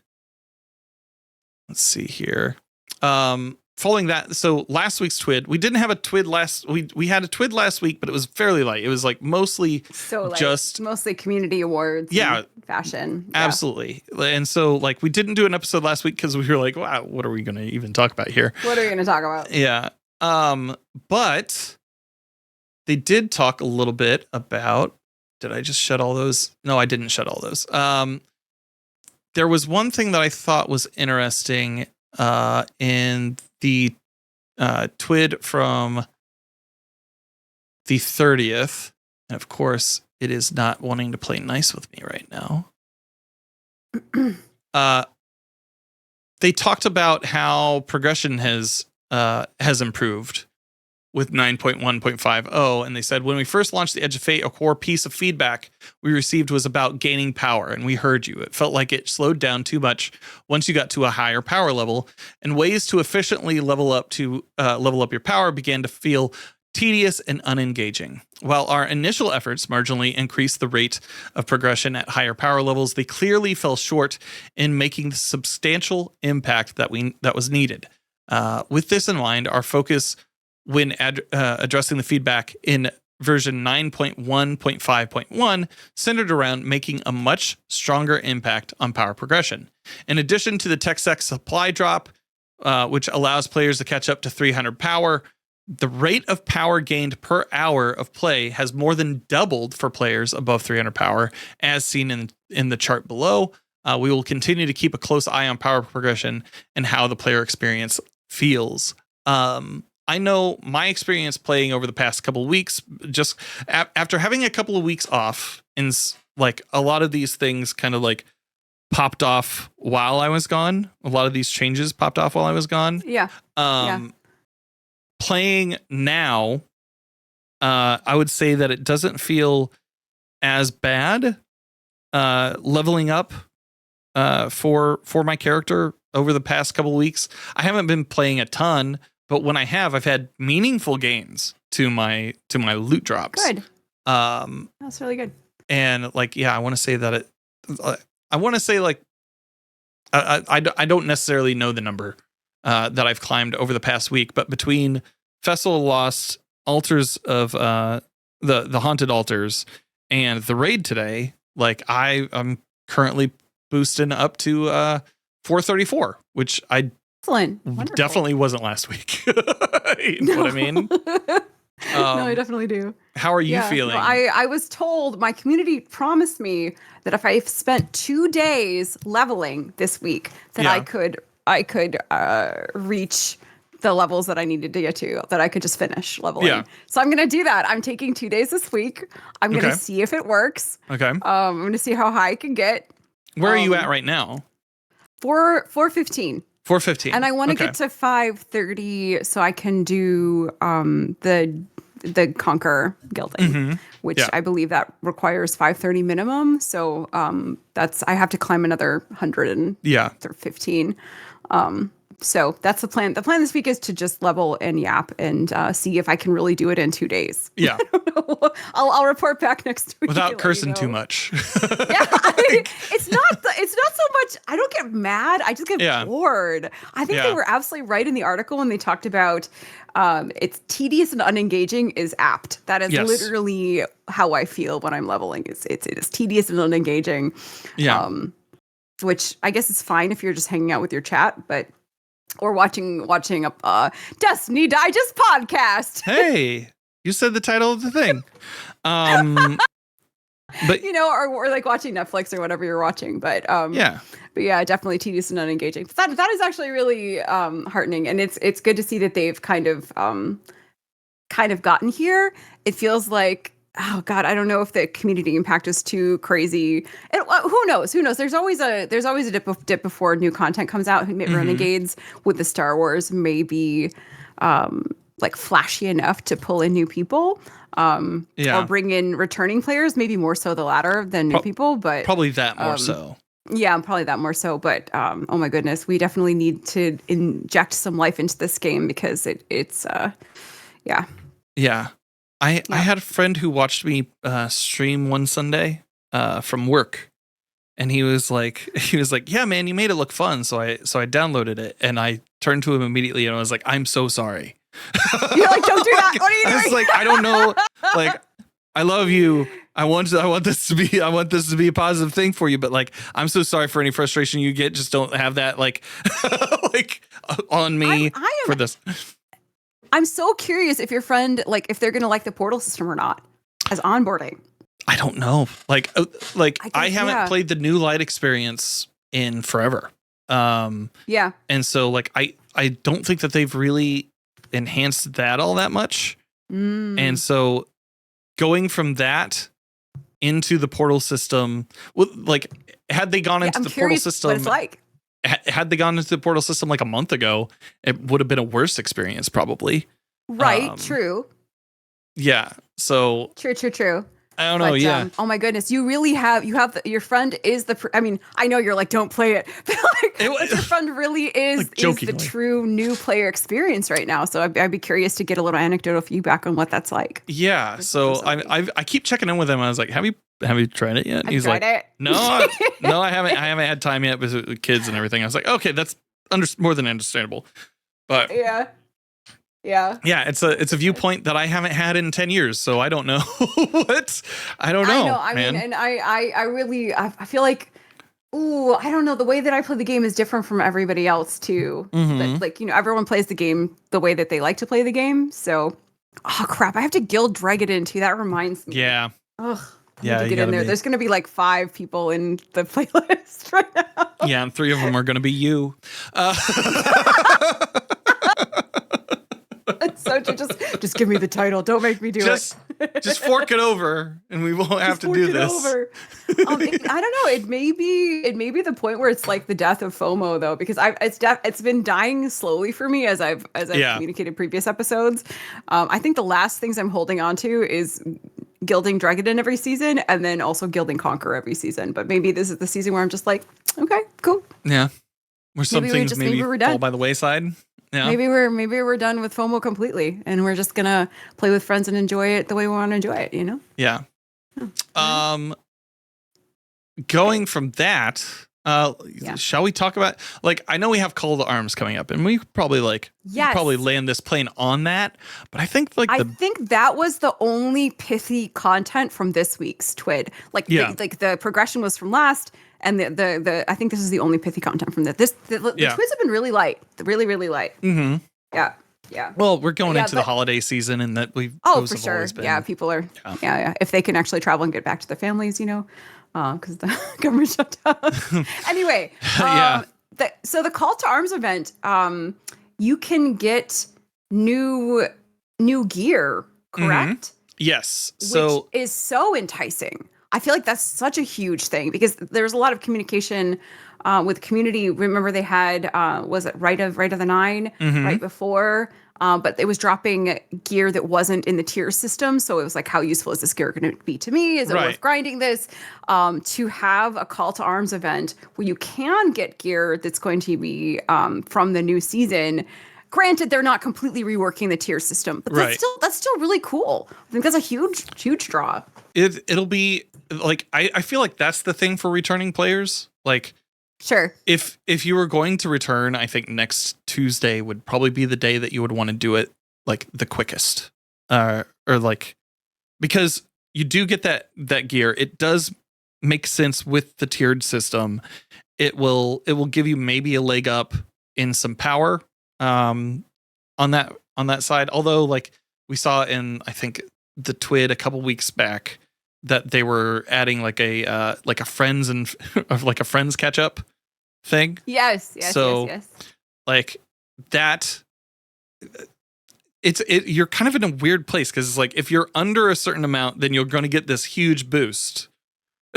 A: let's see here. Following that, so last week's TWID, we didn't have a TWID we had a TWID last week, but it was fairly light. It was like mostly
B: mostly community awards, and fashion.
A: Absolutely. And so like we didn't do an episode last week because we were like, wow, what are we going to even talk about here?
B: What are we going to talk about?
A: Yeah. But they did talk a little bit about, did I just shut all those? No, I didn't shut all those. There was one thing that I thought was interesting in the TWID from the 30th. And of course, it is not wanting to play nice with me right now. They talked about how progression has has improved with 9.1.50. And they said, when we first launched the Edge of Fate, a core piece of feedback we received was about gaining power. And we heard you. It felt like it slowed down too much once you got to a higher power level, and ways to efficiently level up your power began to feel tedious and unengaging. While our initial efforts marginally increased the rate of progression at higher power levels, they clearly fell short in making the substantial impact that was needed. With this in mind, our focus when addressing the feedback in version 9.1.5.1 centered around making a much stronger impact on power progression. In addition to the TechSec supply drop, which allows players to catch up to 300 power, the rate of power gained per hour of play has more than doubled for players above 300 power, as seen in the chart below. We will continue to keep a close eye on power progression and how the player experience feels. I know my experience playing over the past couple of weeks, just after having a couple of weeks off, and like a lot of these things kind of like popped off while I was gone. A lot of these changes popped off while I was gone.
B: Yeah.
A: Playing now, I would say that it doesn't feel as bad leveling up for my character over the past couple of weeks. I haven't been playing a ton, but when I have, I've had meaningful gains to my loot drops.
B: Good. That's really good.
A: And like, yeah, I want to say that I don't necessarily know the number that I've climbed over the past week, but between Festival Lost, Altars of the Haunted Altars, and the raid today, like I'm currently boosting up to 434, which I definitely wasn't last week. You know what I mean?
B: No, I definitely do.
A: How are you feeling?
B: Well, I was told, my community promised me that if I spent 2 days leveling this week, that I could reach the levels that I needed to get to, that I could just finish leveling. Yeah. So I'm going to do that. I'm taking 2 days this week. I'm going to see if it works.
A: Okay.
B: I'm going to see how high I can get.
A: Where are you at right now?
B: 415.
A: 415.
B: And I want to get to 530 so I can do the Conquer Guilding, which I believe that requires 530 minimum. So I have to climb another 115. So that's the plan. The plan this week is to just level and yap and see if I can really do it in 2 days.
A: Yeah.
B: I'll report back next week.
A: Without cursing too much.
B: It's not so much. I don't get mad. I just get bored. I think they were absolutely right in the article when they talked about it's tedious and unengaging is apt. That is literally how I feel when I'm leveling. It is tedious and unengaging. Yeah. Which I guess is fine if you're just hanging out with your chat, or watching a Destiny Digest podcast.
A: Hey, you said the title of the thing. But
B: or like watching Netflix or whatever you're watching. But definitely tedious and unengaging. That is actually really heartening, and it's good to see that they've kind of gotten here. It feels like, oh God, I don't know if the community impact is too crazy. And who knows? There's always a dip before new content comes out. Renegades with the Star Wars may be like flashy enough to pull in new people. Or bring in returning players, maybe more so the latter than new people, but
A: probably that more so.
B: Yeah, probably that more so. But oh my goodness, we definitely need to inject some life into this game because it's.
A: I had a friend who watched me stream one Sunday from work, and he was like, "Yeah, man, you made it look fun." So I downloaded it, and I turned to him immediately, and I was like, "I'm so sorry."
B: You're like, "Don't do that." What are you doing?
A: I was like, I don't know. Like, I love you. I want this to be a positive thing for you, but like, I'm so sorry for any frustration you get. Just don't have that like on me for this.
B: I'm so curious if your friend, like, if they're going to like the portal system or not as onboarding.
A: I don't know. Like I haven't played the new light experience in forever. And so like, I don't think that they've really enhanced that all that much. And so going from that into the portal system, like, had they gone into the portal system,
B: what it's like.
A: had they gone into the portal system like a month ago, it would have been a worse experience probably.
B: Right. True.
A: Yeah. So
B: True.
A: I don't know. Yeah.
B: Oh my goodness, you have your friend is I mean, I know you're like, don't play it, but but your friend really is
A: like
B: is the true new player experience right now. So I'd be curious to get a little anecdotal feedback on what that's like.
A: Yeah. So I keep checking in with him. I was like, have you tried it yet? And he's like,
B: it?
A: no, I haven't had time yet with kids and everything. I was like, okay, that's more than understandable. But
B: yeah,
A: it's a viewpoint that I haven't had in 10 years, so I don't know I don't know.
B: I mean, and I really feel like, I don't know, the way that I play the game is different from everybody else too. But, like, everyone plays the game the way that they like to play the game. So, oh crap, I have to guild Dregadin too. That reminds me.
A: Yeah.
B: Ugh. Yeah, to get in there. There's going to be like 5 people in the playlist right now.
A: Yeah, and 3 of them are going to be you.
B: So just give me the title. Don't make me do it.
A: Just fork it over, and we won't have to do this.
B: I don't know. It may be the point where it's like the death of FOMO though, because it's been dying slowly for me as I've communicated previous episodes. I think the last things I'm holding on to is gilding Dregadin every season, and then also gilding Conquer every season. But maybe this is the season where I'm just like, okay, cool.
A: Yeah, where some things maybe fall by the wayside. Yeah.
B: Maybe we're done with FOMO completely, and we're just gonna play with friends and enjoy it the way we want to enjoy it.
A: Yeah. Going from that, shall we talk about, like, I know we have Call to Arms coming up, and we probably land this plane on that, but I think I
B: think that was the only pithy content from this week's TWID. The progression was from last. And the I think this is the only pithy content from that. The TWIDs have been really light, really light.
A: Mm-hmm.
B: Yeah.
A: Well, we're going into the holiday season, and that
B: for sure. Yeah, people are. Yeah. If they can actually travel and get back to their families, because the government shut down. Anyway, so the Call to Arms event, you can get new gear, correct?
A: Mm-hmm. Yes.
B: Which is so enticing. I feel like that's such a huge thing because there's a lot of communication with community. Remember they had, was it Right of the Nine right before? But it was dropping gear that wasn't in the tier system. So it was like, how useful is this gear going to be to me? Is it worth grinding this? To have a Call to Arms event where you can get gear that's going to be from the new season. Granted, they're not completely reworking the tier system, but that's still really cool. I think that's a huge draw.
A: It'll be like, I feel like that's the thing for returning players. Like,
B: sure,
A: if you were going to return, I think next Tuesday would probably be the day that you would want to do it like the quickest, or like, because you do get that gear. It does make sense with the tiered system. It will give you maybe a leg up in some power on that side. Although, like, we saw in, I think, the TWID a couple weeks back that they were adding like a friends and like a friends catch up thing.
B: Yes.
A: Like that, you're kind of in a weird place because it's like, if you're under a certain amount, then you're going to get this huge boost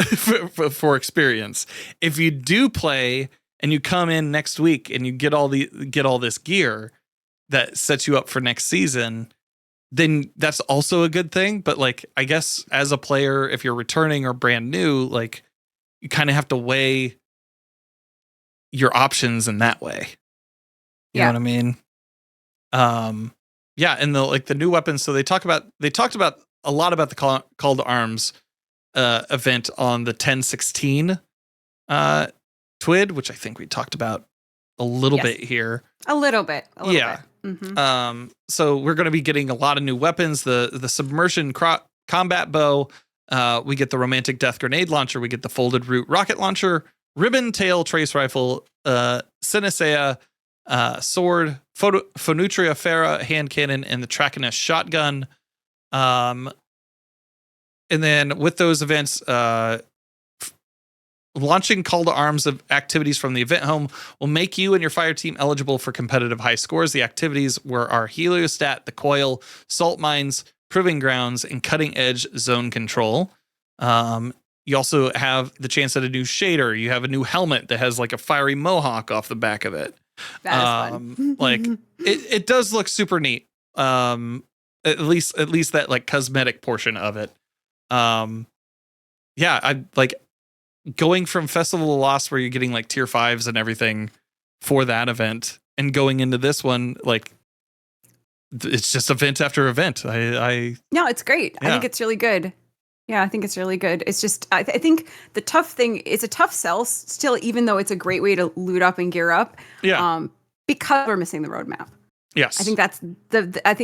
A: for experience. If you do play and you come in next week and you get all this gear that sets you up for next season, then that's also a good thing. But like, I guess as a player, if you're returning or brand new, like, you kind of have to weigh your options in that way. You know what I mean? And the new weapons. So they talked about a lot about the Call to Arms event on the 10/16 TWID, which I think we talked about a little bit here.
B: A little bit.
A: Bit. Mm-hmm. So we're going to be getting a lot of new weapons. The submersion combat bow. We get the romantic death grenade launcher. We get the folded root rocket launcher, ribbon tail trace rifle, Cinecea sword, Phonutria Fera hand cannon, and the Trakiness shotgun. And then with those events, launching Call to Arms of activities from the event home will make you and your fire team eligible for competitive high scores. The activities were our Heliostat, the Coil, Salt Mines, Proving Grounds, and Cutting Edge Zone Control. You also have the chance at a new shader. You have a new helmet that has like a fiery mohawk off the back of it.
B: That is fun.
A: Like it does look super neat. At least that like cosmetic portion of it. Yeah, I like going from Festival of Lost where you're getting like tier 5s and everything for that event, and going into this one, like it's just event after event.
B: No, it's great.
A: Yeah.
B: I think it's really good. Yeah, I think it's really good. It's just, I think the tough thing, it's a tough sell still, even though it's a great way to loot up and gear up.
A: Yeah.
B: Because we're missing the roadmap.
A: Yes.
B: I think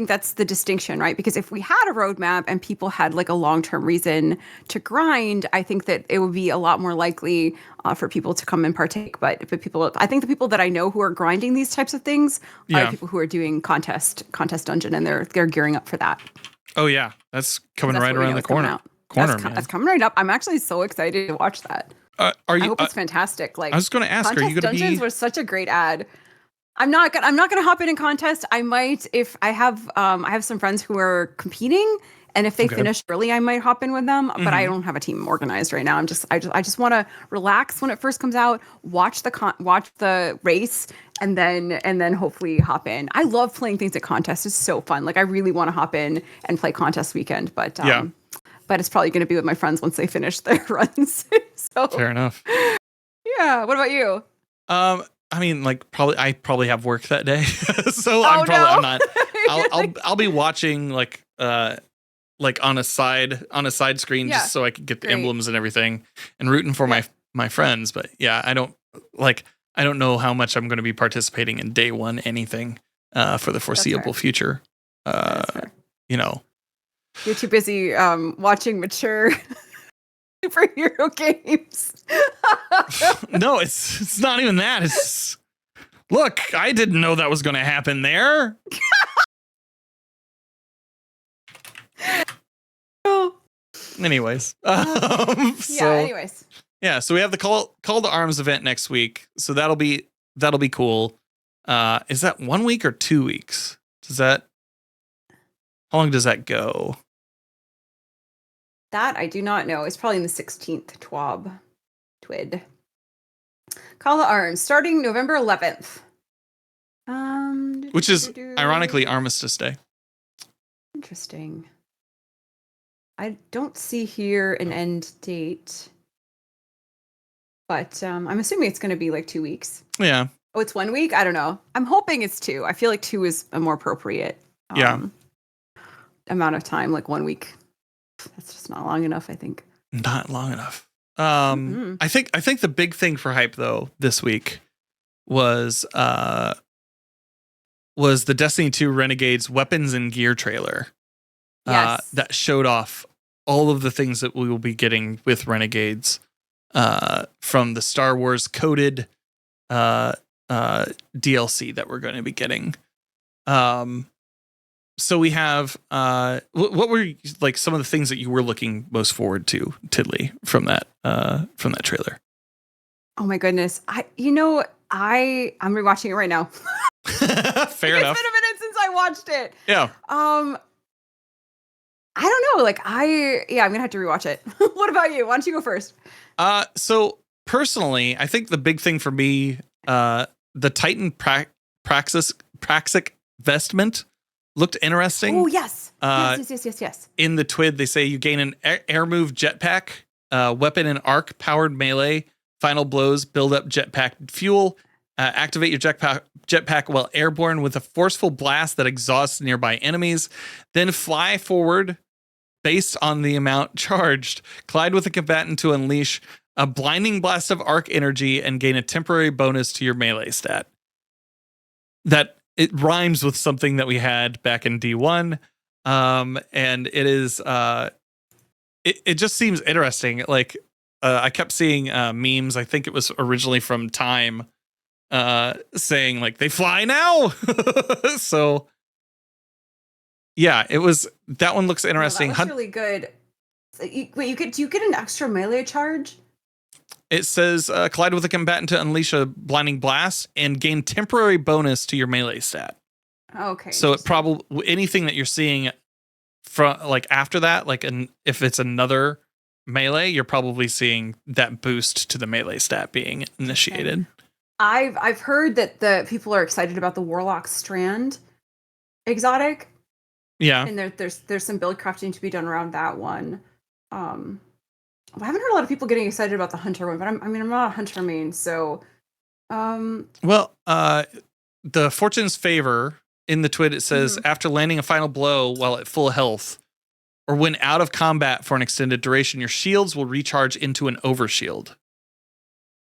B: that's the distinction, right? Because if we had a roadmap and people had like a long-term reason to grind, I think that it would be a lot more likely for people to come and partake. But I think the people that I know who are grinding these types of things are people who are doing contest dungeon, and they're gearing up for that.
A: Oh yeah, that's coming right around the corner.
B: That's coming right up. I'm actually so excited to watch that.
A: I hope
B: it's fantastic. Like,
A: I was going to ask, are you going to be?
B: Dungeons was such a great ad. I'm not gonna hop in contest. I might if I have some friends who are competing, and if they finish early, I might hop in with them. But I don't have a team organized right now. I just want to relax when it first comes out, watch the race, and then hopefully hop in. I love playing things at contests. It's so fun. Like I really want to hop in and play contest weekend, but but it's probably going to be with my friends once they finish their runs. So
A: fair enough.
B: Yeah. What about you?
A: I mean, like I probably have work that day, so I'm not. I'll be watching like on a side screen just so I can get the emblems and everything, and rooting for my friends. But yeah, I don't know how much I'm going to be participating in day one anything for the foreseeable future. You know,
B: you're too busy watching mature superhero games.
A: No, it's not even that. It's look, I didn't know that was going to happen there. Anyways, so we have the call to arms event next week, so that'll be cool. Is that 1 week or 2 weeks? How long does that go?
B: That I do not know. It's probably in the 16th TWID. Call to Arms starting November 11th.
A: Which is ironically Armistice Day.
B: Interesting. I don't see here an end date, but I'm assuming it's going to be like 2 weeks.
A: Yeah.
B: Oh, it's 1 week? I don't know. I'm hoping it's 2. I feel like 2 is a more appropriate amount of time. Like 1 week. That's just not long enough, I think.
A: Not long enough. I think the big thing for hype though this week was the Destiny 2 Renegades weapons and gear trailer.
B: Yes.
A: That showed off all of the things that we will be getting with Renegades from the Star Wars coded DLC that we're going to be getting. So we have what were like some of the things that you were looking most forward to, Tiddly, from that trailer?
B: Oh my goodness. I'm rewatching it right now.
A: Fair enough.
B: It's been a minute since I watched it.
A: Yeah.
B: I don't know. Like I'm gonna have to rewatch it. What about you? Why don't you go first?
A: So personally, I think the big thing for me, the Titan Praxic vestment looked interesting.
B: Oh, yes. Yes.
A: In the TWID, they say you gain an air move jetpack, weapon and arc powered melee, final blows, build up jetpack fuel, activate your jetpack while airborne with a forceful blast that exhausts nearby enemies, then fly forward based on the amount charged, collide with a combatant to unleash a blinding blast of arc energy and gain a temporary bonus to your melee stat. That it rhymes with something that we had back in D1. And it is, it just seems interesting. Like, I kept seeing memes. I think it was originally from Time saying like, they fly now. So yeah, that one looks interesting.
B: That looks really good. So you get an extra melee charge?
A: It says collide with a combatant to unleash a blinding blast and gain temporary bonus to your melee stat.
B: Okay.
A: So it probably anything that you're seeing from like after that, like if it's another melee, you're probably seeing that boost to the melee stat being initiated.
B: I've heard that the people are excited about the Warlock Strand exotic.
A: Yeah.
B: And there's some build crafting to be done around that one. I haven't heard a lot of people getting excited about the Hunter one, but I'm not a Hunter main, so
A: well, the Fortune's Favor in the twit, it says after landing a final blow while at full health or when out of combat for an extended duration, your shields will recharge into an overshield.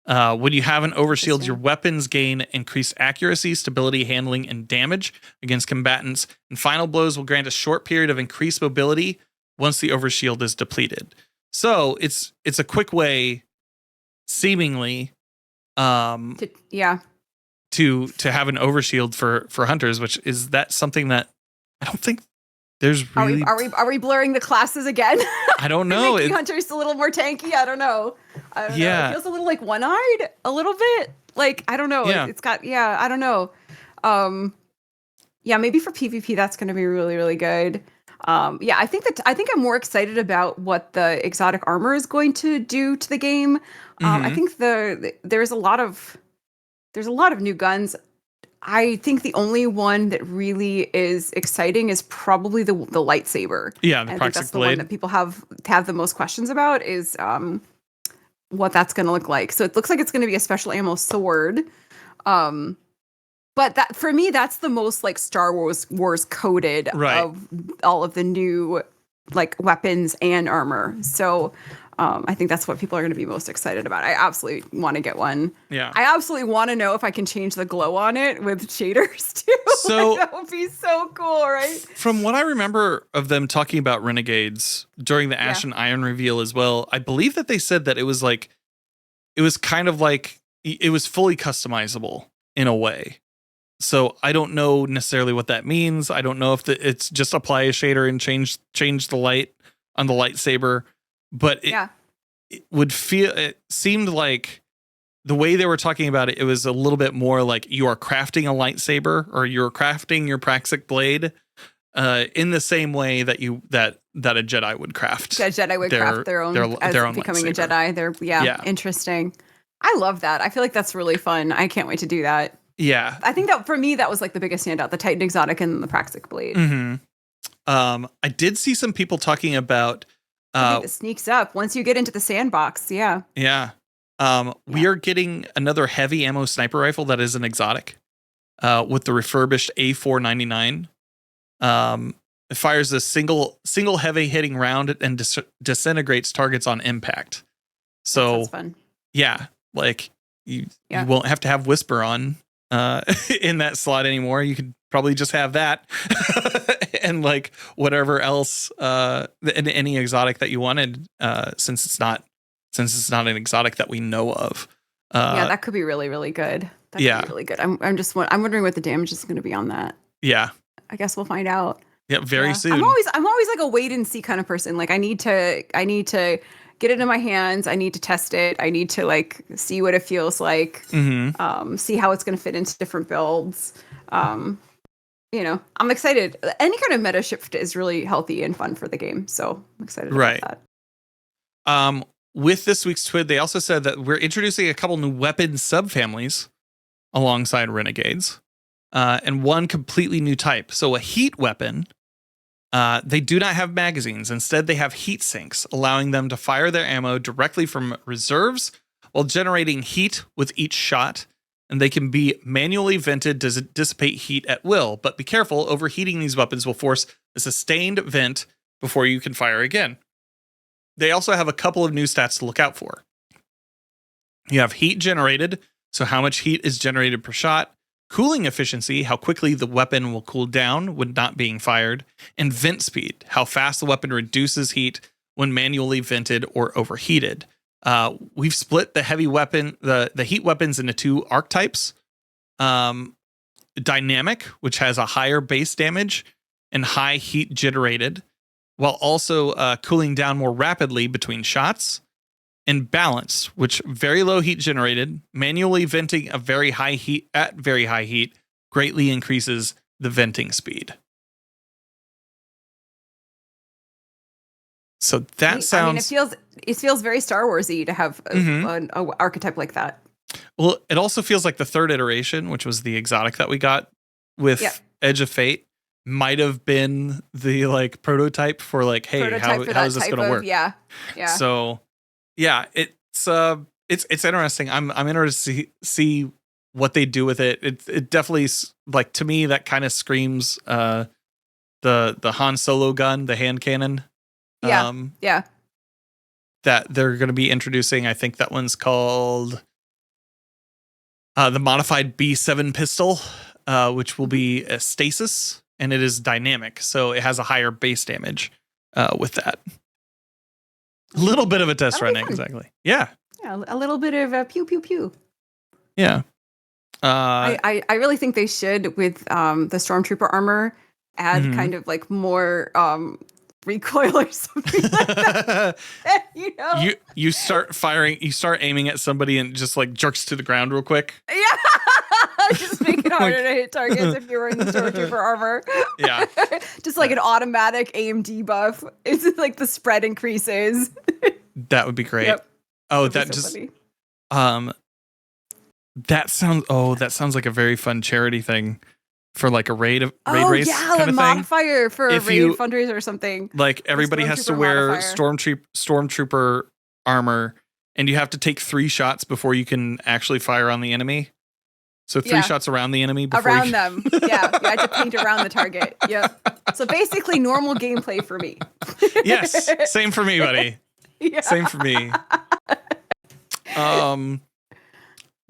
A: When you have an overshield, your weapons gain increased accuracy, stability, handling, and damage against combatants, and final blows will grant a short period of increased mobility once the overshield is depleted. So it's a quick way, seemingly, to have an overshield for hunters, which is that something that I don't think there's really.
B: Are we blurring the classes again?
A: I don't know.
B: Making hunters a little more tanky. I don't know. It feels a little like one-eyed, a little bit. Like I don't know.
A: Yeah.
B: It's got I don't know. Maybe for PvP that's going to be really really good. I think I'm more excited about what the exotic armor is going to do to the game. I think there's a lot of new guns. I think the only one that really is exciting is probably the lightsaber.
A: Yeah, the
B: I
A: Proxic
B: think that's the
A: Blade.
B: one that people have the most questions about is what that's going to look like. So it looks like it's going to be a special ammo sword. But that for me, that's the most like Star Wars coded of all of the new like weapons and armor. So I think that's what people are going to be most excited about. I absolutely want to get one.
A: Yeah.
B: I absolutely want to know if I can change the glow on it with shaders too.
A: So
B: that would be so cool, right?
A: From what I remember of them talking about Renegades during the Ash and Iron reveal as well, I believe that they said that it was kind of like it was fully customizable in a way. So I don't know necessarily what that means. I don't know if it's just apply a shader and change the light on the lightsaber, but it seemed like the way they were talking about it, it was a little bit more like you are crafting a lightsaber or you're crafting your Praxic blade in the same way that a Jedi would craft.
B: A Jedi would craft their own becoming lightsaber. A Jedi. Interesting. I love that. I feel like that's really fun. I can't wait to do that.
A: Yeah.
B: I think that for me, that was like the biggest standout, the Titan Exotic and the Praxic Blade.
A: I did see some people talking about
B: I think it sneaks up once you get into the sandbox. Yeah.
A: Yeah. We are getting another heavy ammo sniper rifle that is an exotic with the refurbished A499. It fires a single heavy hitting round and disintegrates targets on impact. So
B: that's fun.
A: Yeah, like you won't have to have Whisper on in that slot anymore. You could probably just have that and like whatever else any exotic that you wanted since it's not an exotic that we know of.
B: That could be really really good. That could be really good. I'm wondering what the damage is going to be on that.
A: Yeah,
B: I guess we'll find out.
A: Yeah, very soon.
B: I'm always like a wait and see kind of person. Like I need to get it in my hands. I need to test it. I need to like see what it feels like. See how it's going to fit into different builds. I'm excited. Any kind of meta shift is really healthy and fun for the game. So I'm excited about
A: that. With this week's TWID, they also said that we're introducing a couple new weapon subfamilies alongside Renegades, and one completely new type. So a heat weapon. They do not have magazines. Instead, they have heat sinks, allowing them to fire their ammo directly from reserves while generating heat with each shot. And they can be manually vented to dissipate heat at will. But be careful, overheating these weapons will force a sustained vent before you can fire again. They also have a couple of new stats to look out for. You have heat generated, so how much heat is generated per shot. Cooling efficiency, how quickly the weapon will cool down when not being fired, and vent speed, how fast the weapon reduces heat when manually vented or overheated. We've split the heavy weapon, the heat weapons into two archetypes. Dynamic, which has a higher base damage and high heat generated, while also cooling down more rapidly between shots. And balance, which very low heat generated, manually venting at very high heat greatly increases the venting speed. So that sounds.
B: it feels very Star Warsy to have an archetype like that.
A: Well, it also feels like the third iteration, which was the exotic that we got with Edge of Fate, might have been the like prototype for like, hey, how is this going to work?
B: Yeah.
A: So, yeah, it's interesting. I'm interested to see what they do with it. It definitely, like, to me, that kind of screams the Han Solo gun, the hand cannon.
B: Yeah.
A: That they're going to be introducing. I think that one's called the modified B7 pistol, which will be a stasis, and it is dynamic, so it has a higher base damage with that. A little bit of a test running, exactly. Yeah,
B: a little bit of pew pew pew.
A: Yeah.
B: I really think they should, with the Stormtrooper armor, add kind of like more recoil or something like that. You know,
A: you start firing, you start aiming at somebody and just like jerks to the ground real quick.
B: Yeah. Just make it harder to hit targets if you're wearing the Stormtrooper armor.
A: Yeah.
B: Just like an automatic aim debuff. It's like the spread increases.
A: That would be great.
B: Yep.
A: Oh, that just funny. That sounds like a very fun charity thing for like a raid race.
B: Yeah, kind of modifier for a raid fundraiser or something.
A: Like everybody has to wear stormtrooper armor, and you have to take 3 shots before you can actually fire on the enemy. So 3 shots around the enemy before
B: around them. Yeah, you had to paint around the target. Yep. So basically normal gameplay for me.
A: Yes, same for me, buddy. Yeah. Same for me.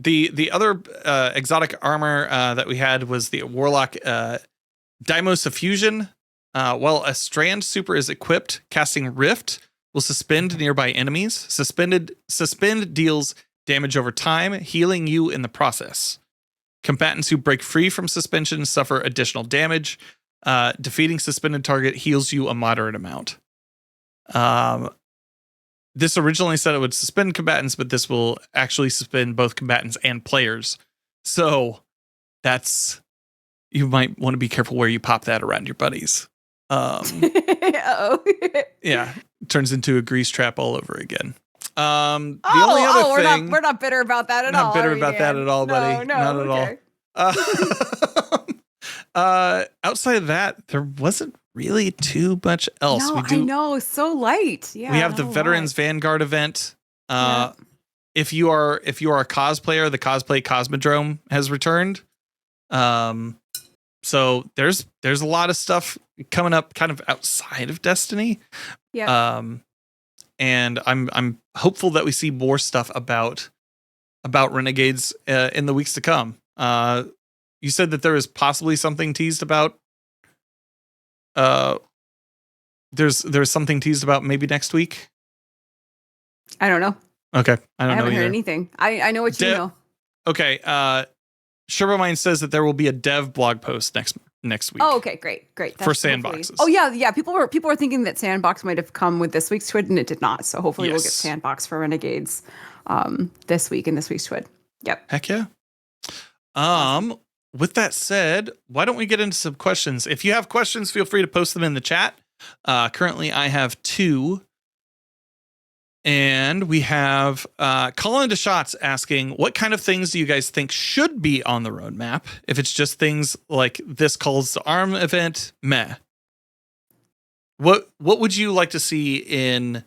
A: The other exotic armor that we had was the Warlock Daimos Fusion. While a Strand super is equipped, casting Rift will suspend nearby enemies. Suspend deals damage over time, healing you in the process. Combatants who break free from suspension suffer additional damage. Defeating suspended target heals you a moderate amount. This originally said it would suspend combatants, but this will actually suspend both combatants and players. So you might want to be careful where you pop that around your buddies.
B: Uh-oh.
A: Yeah, turns into a grease trap all over again. The only other thing,
B: we're not bitter about that at all.
A: Not bitter about that at all, buddy.
B: No,
A: not at all. Outside of that, there wasn't really too much else.
B: No, I know, so light. Yeah,
A: we have the Veterans Vanguard event. If you are a cosplayer, the cosplay Cosmodrome has returned. So there's a lot of stuff coming up, kind of outside of Destiny.
B: Yeah.
A: And I'm hopeful that we see more stuff about Renegades in the weeks to come. You said that there is possibly something teased about. There's something teased about maybe next week.
B: I don't know.
A: Okay, I
B: haven't heard anything. I know what you know.
A: Okay. Sherbermine says that there will be a dev blog post next week.
B: Oh, okay, great. That's
A: for sandboxes.
B: Oh yeah. People were thinking that Sandbox might have come with this week's TWID, and it did not. So hopefully we'll get Sandbox for Renegades this week in this week's TWID. Yep.
A: Heck yeah. With that said, why don't we get into some questions? If you have questions, feel free to post them in the chat. Currently, I have 2. And we have Colin DeShots asking, what kind of things do you guys think should be on the roadmap? If it's just things like this Calls to Arm event, meh. What would you like to see in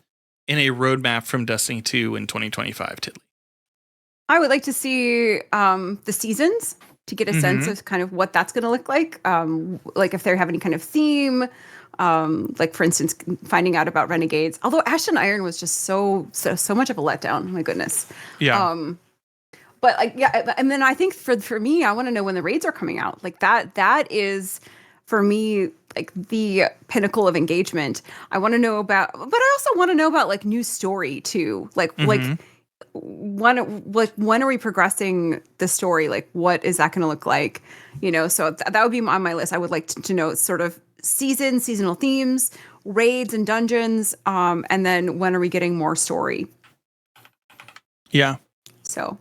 A: a roadmap from Destiny 2 in 2025, Tiddly?
B: I would like to see the seasons to get a sense of kind of what that's going to look like. Like if they have any kind of theme. Like for instance, finding out about Renegades. Although Ashton Iron was just so much of a letdown. My goodness.
A: Yeah.
B: But like and then I think for me, I want to know when the raids are coming out. Like that is for me like the pinnacle of engagement. I want to know about, but I also want to know about like new story too. Like when are we progressing the story? Like what is that going to look like? You know, so that would be on my list. I would like to know sort of seasonal themes, raids and dungeons, and then when are we getting more story?
A: Yeah.
B: So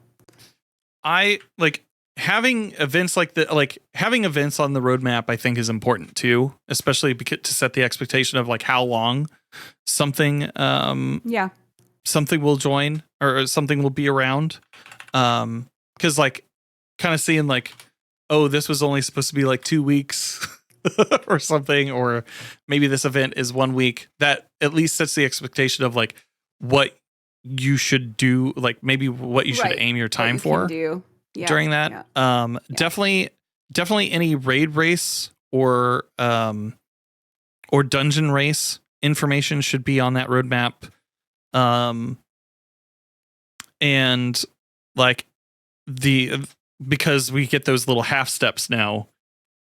A: I like having events having events on the roadmap, I think is important too, especially to set the expectation of like how long something
B: Yeah.
A: something will join or something will be around. Because like kind of seeing like, oh, this was only supposed to be like 2 weeks or something, or maybe this event is 1 week. That at least sets the expectation of like what you should do, like maybe what you should aim your time for during that. Definitely any raid race or dungeon race information should be on that roadmap. And like because we get those little half steps now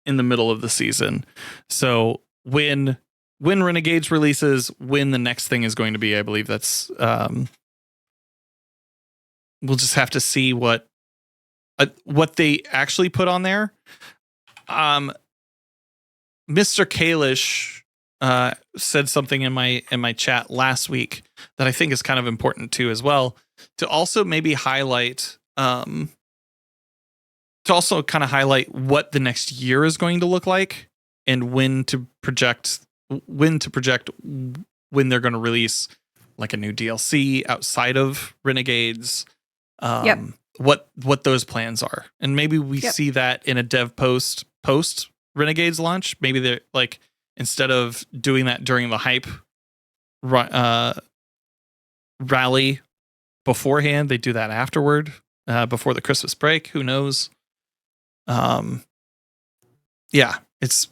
A: in the middle of the season. So when Renegades releases, when the next thing is going to be, I believe that's we'll just have to see what they actually put on there. Mr. Kalish said something in my chat last week that I think is kind of important too as well, to also maybe highlight what the next year is going to look like and when to project when they're going to release like a new DLC outside of Renegades. What those plans are, and maybe we see that in a dev post Renegades launch. Maybe they're like, instead of doing that during the hype rally beforehand, they do that afterward, before the Christmas break. Who knows? It's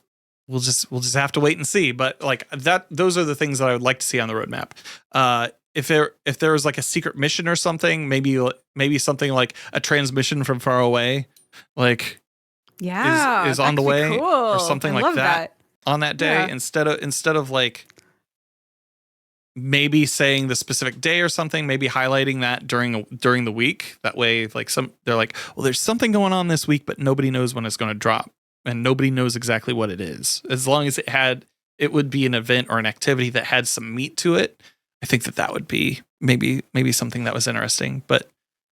A: we'll just have to wait and see. But like that, those are the things that I would like to see on the roadmap. If there was like a secret mission or something, maybe something like a transmission from far away, like is on the way,
B: cool.
A: or something like that on that day, instead of like maybe saying the specific day or something, maybe highlighting that during the week. That way, like they're like, well, there's something going on this week, but nobody knows when it's going to drop, and nobody knows exactly what it is. As long as it would be an event or an activity that had some meat to it. I think that would be maybe something that was interesting, but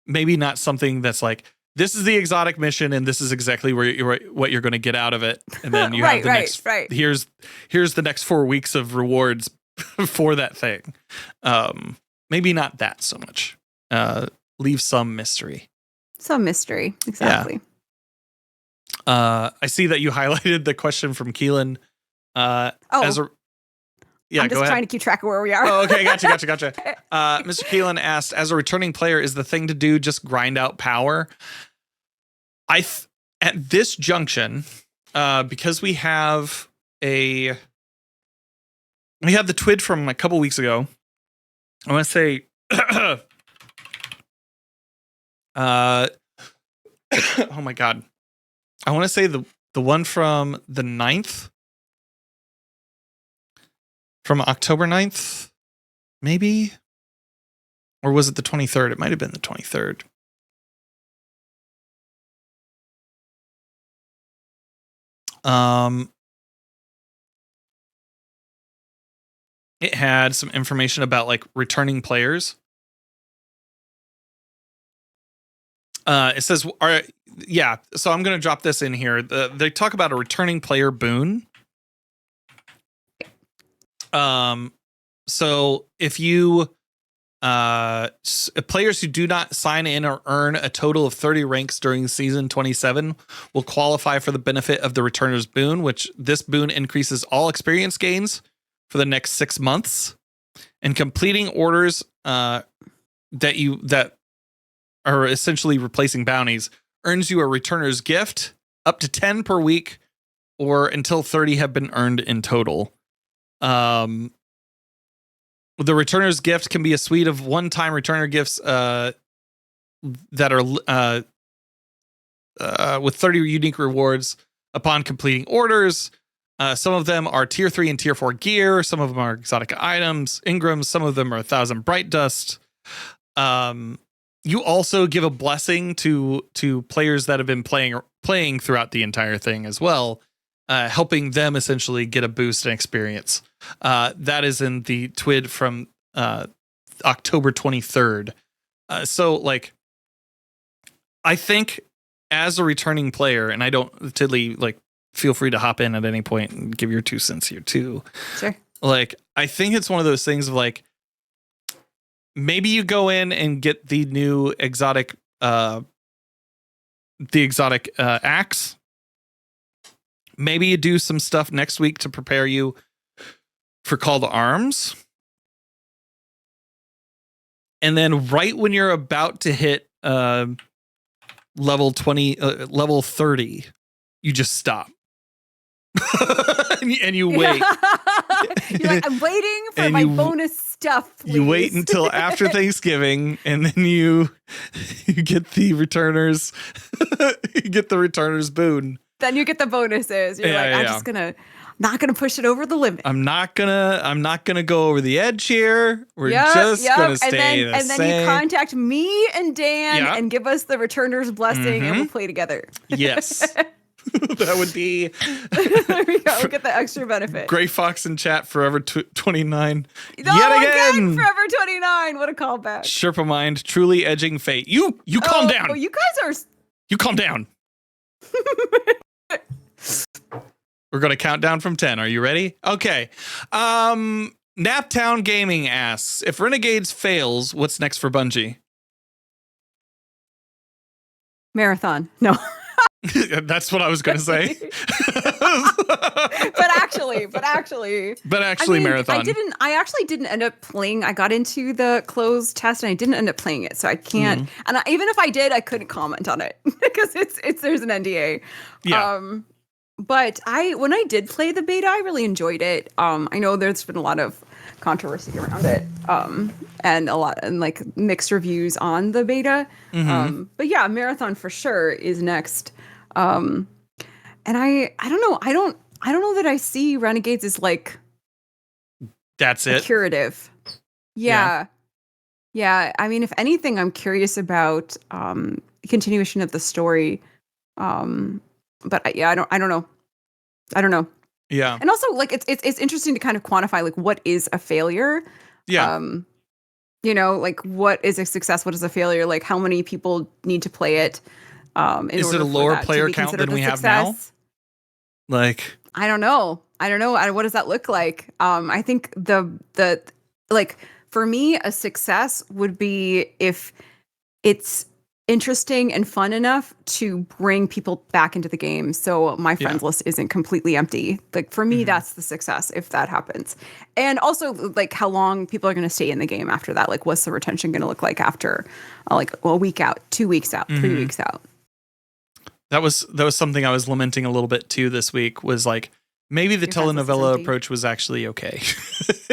A: maybe not something that's like, this is the exotic mission and this is exactly what you're going to get out of it. And then you have the next, here's the next 4 weeks of rewards for that thing. Maybe not that so much. Leave some mystery.
B: Exactly.
A: I see that you highlighted the question from Keelan.
B: I'm just trying to keep track of where we are.
A: Oh, okay. Gotcha. Mr. Keelan asked, as a returning player, is the thing to do just grind out power? At this junction, because we have the TWID from a couple weeks ago. I want to say, oh my God. I want to say the one from the 9th. From October 9th, maybe? Or was it the 23rd? It might have been the 23rd. It had some information about like returning players. It says, so I'm going to drop this in here. They talk about a returning player boon. So if you, players who do not sign in or earn a total of 30 ranks during season 27 will qualify for the benefit of the returner's boon, which this boon increases all experience gains for the next 6 months, and completing orders, that are essentially replacing bounties earns you a returner's gift up to 10 per week or until 30 have been earned in total. The returner's gift can be a suite of one-time returner gifts that are with 30 unique rewards upon completing orders. Some of them are tier 3 and tier 4 gear. Some of them are exotic items, Ingrams. Some of them are 1,000 bright dust. You also give a blessing to players that have been playing throughout the entire thing as well, helping them essentially get a boost in experience. That is in the TWID from October 23rd. So like, I think as a returning player, and I don't, Tiddly, like, feel free to hop in at any point and give your 2 cents here too.
B: Sure.
A: Like, I think it's one of those things of like, maybe you go in and get the new exotic axe. Maybe you do some stuff next week to prepare you for Call to Arms. And then right when you're about to hit level 20, level 30, you just stop. and you wait.
B: You're like, I'm waiting for my bonus stuff, please.
A: You wait until after Thanksgiving, and then you get the returners. You get the returners boon.
B: Then you get the bonuses. You're like, I'm just not gonna push it over the limit.
A: I'm not gonna go over the edge here. We're just gonna stay the same.
B: And then you contact me and Dan and give us the returner's blessing, and we'll play together.
A: Yes. That would be.
B: There we go. We'll get the extra benefit.
A: Gray Fox in chat, Forever 29.
B: Oh,
A: Yet again,
B: Forever 29. What a callback.
A: Sherpa Mind, truly edging fate. You calm down.
B: Oh, you guys are.
A: You calm down. We're going to count down from 10. Are you ready? Okay. Naptown Gaming asks, if Renegades fails, what's next for Bungie?
B: Marathon. No.
A: That's what I was going to say.
B: but actually,
A: Marathon.
B: I actually didn't end up playing. I got into the closed test and I didn't end up playing it. So I can't, even if I did, I couldn't comment on it because there's an NDA.
A: Yeah.
B: But when I did play the beta, I really enjoyed it. I know there's been a lot of controversy around it. And like mixed reviews on the beta. But yeah, Marathon for sure is next. And I don't know. I don't know that I see Renegades as like
A: that's it.
B: Curative. Yeah. I mean, if anything, I'm curious about continuation of the story. But I don't know. Yeah. And also like it's interesting to kind of quantify like what is a failure.
A: Yeah.
B: Like what is a success? What is a failure? Like how many people need to play it?
A: Is it a lower player count than we have now? Like,
B: I don't know. What does that look like? I think the like for me, a success would be if it's interesting and fun enough to bring people back into the game. So my friends list isn't completely empty. Like for me, that's the success if that happens. And also like how long people are going to stay in the game after that. Like what's the retention going to look like after like a week out, 2 weeks out, 3 weeks out.
A: That was something I was lamenting a little bit too this week was like, maybe the telenovela approach was actually okay.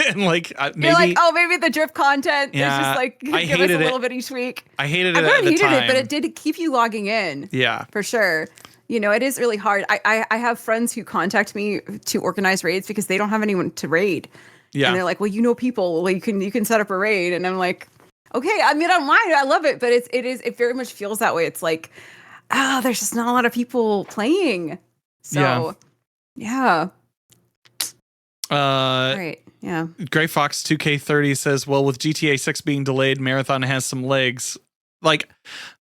A: And like, maybe. You're like,
B: maybe the drip content is just like, give us a little bit each week.
A: I hated it at the time.
B: But it did keep you logging in.
A: Yeah.
B: For sure. It is really hard. I have friends who contact me to organize raids because they don't have anyone to raid. Yeah. And they're like, well, people, well, you can set up a raid. And I'm like, okay, I mean, I don't mind. I love it. But it very much feels that way. It's like, there's just not a lot of people playing. So, yeah. Right. Yeah.
A: Gray Fox 2K30 says, well, with GTA 6 being delayed, Marathon has some legs. Like,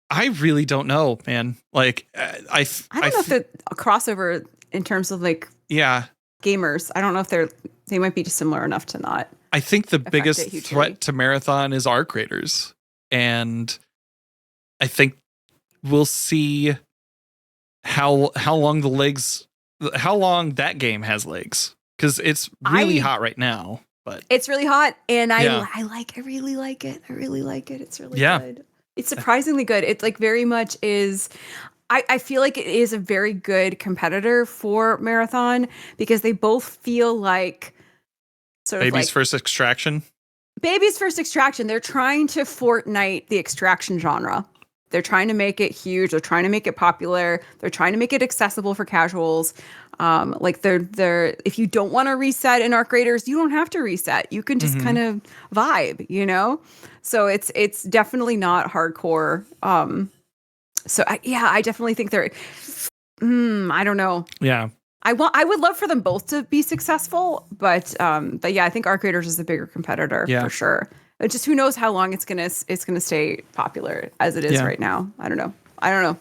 A: I really don't know, man. Like, I don't
B: know if they're a crossover in terms of like, gamers. I don't know if they might be similar enough to not.
A: I think the biggest threat to Marathon is our creators. And I think we'll see how long that game has legs. Because it's really hot right now, but
B: it's really hot, and I really like it. I really like it. It's really good. It's surprisingly good. It's like very much is. I feel like it is a very good competitor for Marathon because they both feel like sort of
A: Baby's first extraction.
B: Baby's first extraction. They're trying to Fortnite the extraction genre. They're trying to make it huge. They're trying to make it popular. They're trying to make it accessible for casuals. Like they're if you don't want to reset in Arc Raiders, you don't have to reset. You can just kind of vibe, So it's definitely not hardcore. So I definitely think they're. I don't know.
A: Yeah.
B: I would love for them both to be successful, but yeah, I think Arc Raiders is the bigger competitor for sure. Just who knows how long it's gonna stay popular as it is right now. I don't know.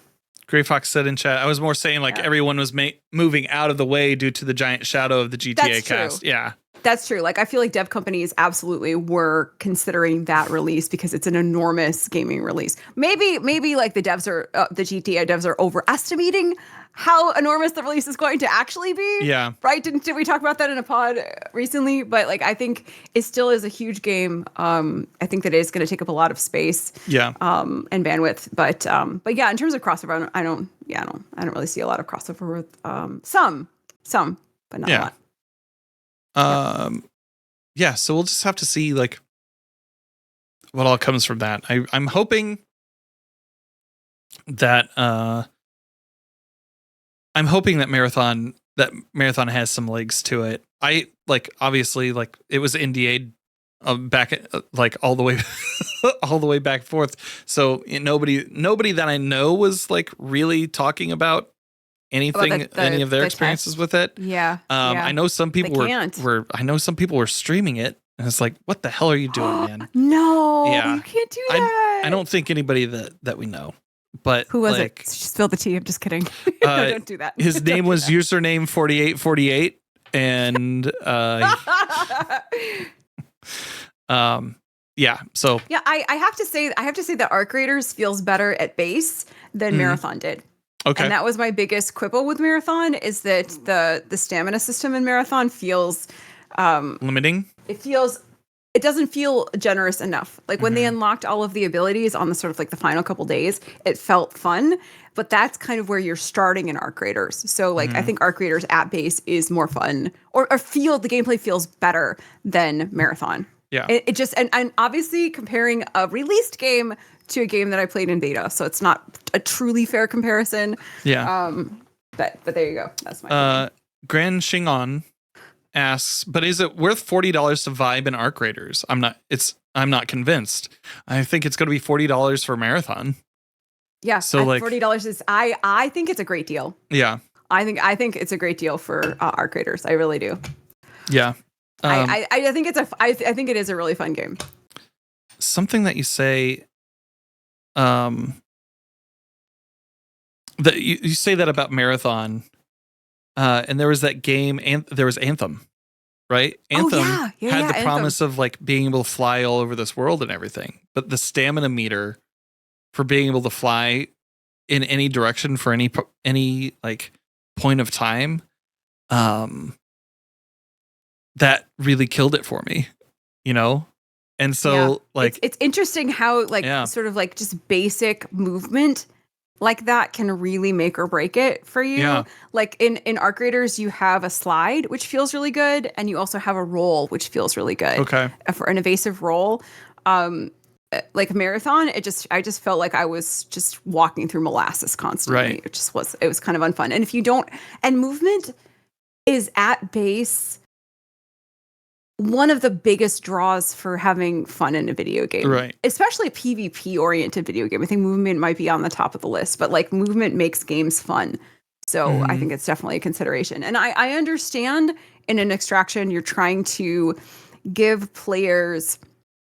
A: Gray Fox said in chat, I was more saying like everyone was moving out of the way due to the giant shadow of the GTA cast. Yeah.
B: That's true. Like, I feel like dev companies absolutely were considering that release because it's an enormous gaming release. Maybe like the GTA devs are overestimating how enormous the release is going to actually be.
A: Yeah.
B: Right? Did we talk about that in a pod recently? But like, I think it still is a huge game. I think that it is going to take up a lot of space.
A: Yeah.
B: And bandwidth. But yeah, in terms of crossover, I don't really see a lot of crossover with some, but not a lot.
A: Yeah, so we'll just have to see like what all comes from that. I'm hoping that Marathon has some legs to it. I like, obviously, like, it was NDA'd back like all the way all the way back and forth. So nobody that I know was like really talking about anything, any of their experiences with it.
B: Yeah.
A: I know some people were streaming it, and it's like, what the hell are you doing, man?
B: No,
A: yeah,
B: you can't do that.
A: I don't think anybody that we know. But
B: who was it? Spill the tea. I'm just kidding. No, don't do that.
A: His name was username 4848, and yeah. So
B: yeah, I have to say that Arc Raiders feels better at base than Marathon did.
A: Okay.
B: And that was my biggest quibble with Marathon, is that the stamina system in Marathon feels
A: limiting.
B: It doesn't feel generous enough. Like when they unlocked all of the abilities on the sort of like the final couple days, it felt fun, but that's kind of where you're starting in Arc Raiders. So like I think Arc Raiders at base is more fun, or the gameplay feels better than Marathon.
A: Yeah.
B: It just and obviously comparing a released game to a game that I played in beta, so it's not a truly fair comparison.
A: Yeah.
B: But there you go. That's my opinion.
A: Gran Shingon asks, but is it worth $40 to vibe in Arc Raiders? I'm not convinced. I think it's going to be $40 for Marathon.
B: Yeah. So like $40 is I think it's a great deal.
A: Yeah.
B: I think it's a great deal for Arc Raiders. I really do.
A: Yeah.
B: I think I think it is a really fun game.
A: Something that you say, that you say that about Marathon, and there was that game, and there was Anthem, right? Anthem had the Anthem. Promise of like being able to fly all over this world and everything, but the stamina meter for being able to fly in any direction for any like point of time, that really killed it for me, you know? And so like
B: it's interesting how like sort of like just basic movement like that can really make or break it for you. Yeah. Like in Arc Raiders, you have a slide, which feels really good, and you also have a roll, which feels really good. Okay. For an evasive roll. Like Marathon, I just felt like I was just walking through molasses constantly. Right. It was kind of unfun. And if you don't, and movement is at base one of the biggest draws for having fun in a video game, right? Especially a PvP oriented video game. I think movement might be on the top of the list, but like movement makes games fun. So I think it's definitely a consideration. And I understand in an extraction, you're trying to give players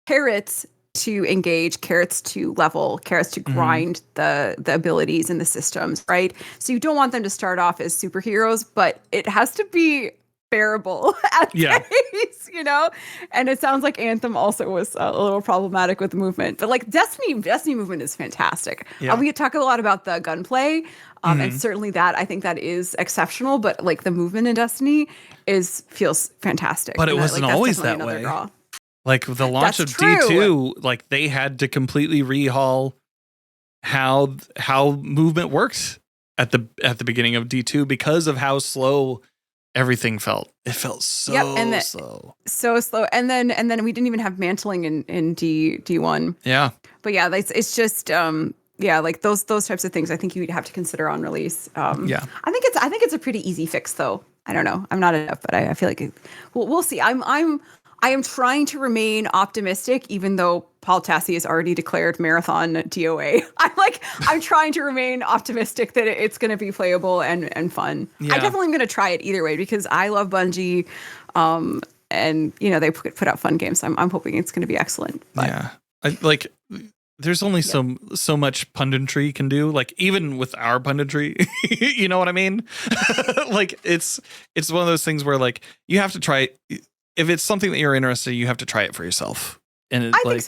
B: carrots to engage, carrots to level, carrots to grind the abilities and the systems, right? So you don't want them to start off as superheroes, but it has to be bearable at pace, you know? And it sounds like Anthem also was a little problematic with the movement. But like Destiny movement is fantastic. Yeah. We talk a lot about the gunplay, and certainly that, I think that is exceptional, but like the movement in Destiny feels fantastic.
A: But it wasn't always that way. Draw. Like the launch of D2, like they had to completely rehaul how movement works at the beginning of D2 because of how slow everything felt. It felt so slow. So slow. And then we didn't even have mantling in D1. Yeah. But yeah, it's just like those types of things I think you'd have to consider on release. I think it's a pretty easy fix though. I don't know. I'm not enough, but I feel like we'll see. I am trying to remain optimistic, even though Paul Tassi has already declared Marathon DOA. I'm trying to remain optimistic that it's going to be playable and fun. Yeah. I definitely am going to try it either way because I love Bungie, and you know they put out fun games. I'm hoping it's going to be excellent. But. Yeah, there's only so much punditry you can do. Like even with our punditry, you know what I mean? Like it's one of those things where like you have to try. if it's something that you're interested in, you have to try it for yourself. And
B: I think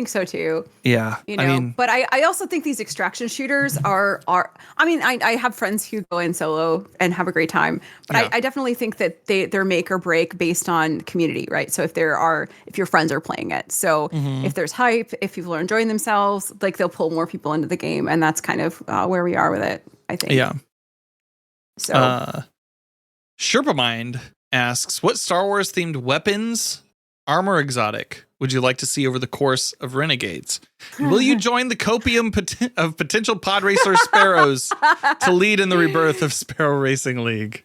B: so too.
A: Yeah.
B: You know, but I also think these extraction shooters are, I mean, I have friends who go in solo and have a great time, but I definitely think that they're make or break based on community, right? So if your friends are playing it, so if there's hype, if people are enjoying themselves, like they'll pull more people into the game. And that's kind of where we are with it, I think.
A: Yeah.
B: So
A: Sherpa Mind asks, what Star Wars themed weapons, armor exotic would you like to see over the course of Renegades? Will you join the copium of potential pod racer sparrows to lead in the rebirth of Sparrow Racing League?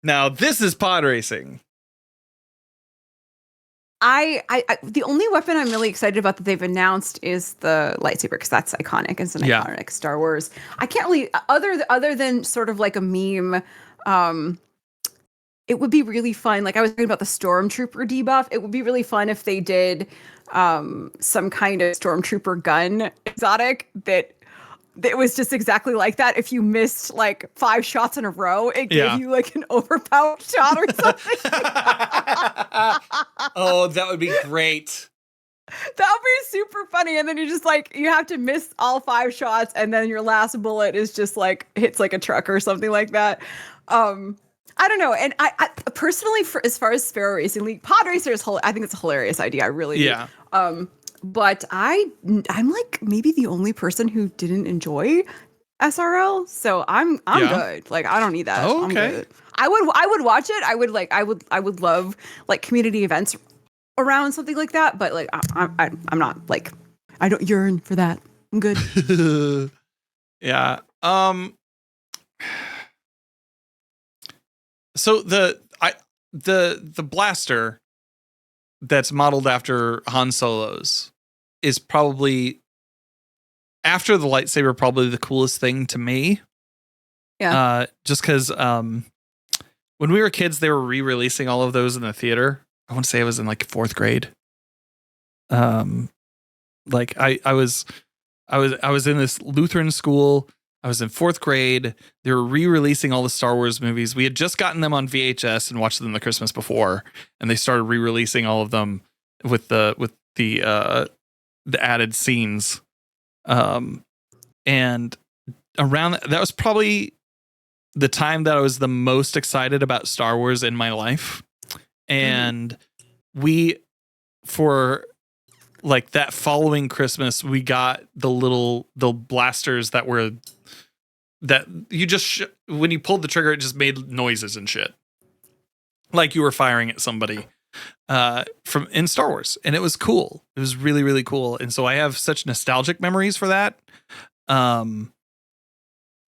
A: Now, this is pod racing.
B: I the only weapon I'm really excited about that they've announced is the lightsaber, because that's iconic. It's an iconic Star Wars. I can't really other than sort of like a meme. It would be really fun. Like I was talking about the Stormtrooper debuff. It would be really fun if they did some kind of Stormtrooper gun exotic that was just exactly like that. If you missed like 5 shots in a row, it gave you like an overpowered shot or something.
A: Oh, that would be great.
B: That would be super funny. And then you just like, you have to miss all 5 shots. And then your last bullet is just like, hits like a truck or something like that. I don't know. And I personally, as far as Sparrow Racing League, Pod Racer is I think it's a hilarious idea. I really do. But I'm like maybe the only person who didn't enjoy SRL, so I'm good. Like I don't need that.
A: Oh, okay.
B: I'm good. I would watch it. I would love like community events around something like that. But like I'm not like, I don't yearn for that. I'm good.
A: Yeah. So the blaster that's modeled after Han Solo's is probably, after the lightsaber, probably the coolest thing to me.
B: Yeah.
A: Just because when we were kids, they were re-releasing all of those in the theater. I want to say I was in like 4th grade. Like I was in this Lutheran school. I was in 4th grade. They were re-releasing all the Star Wars movies. We had just gotten them on VHS and watched them the Christmas before, and they started re-releasing all of them with the added scenes. And around that was probably the time that I was the most excited about Star Wars in my life. And we, for like that following Christmas, we got the blasters that were, that you just when you pulled the trigger, it just made noises and shit, like you were firing at somebody from in Star Wars, and it was cool. It was really, really cool, and so I have such nostalgic memories for that.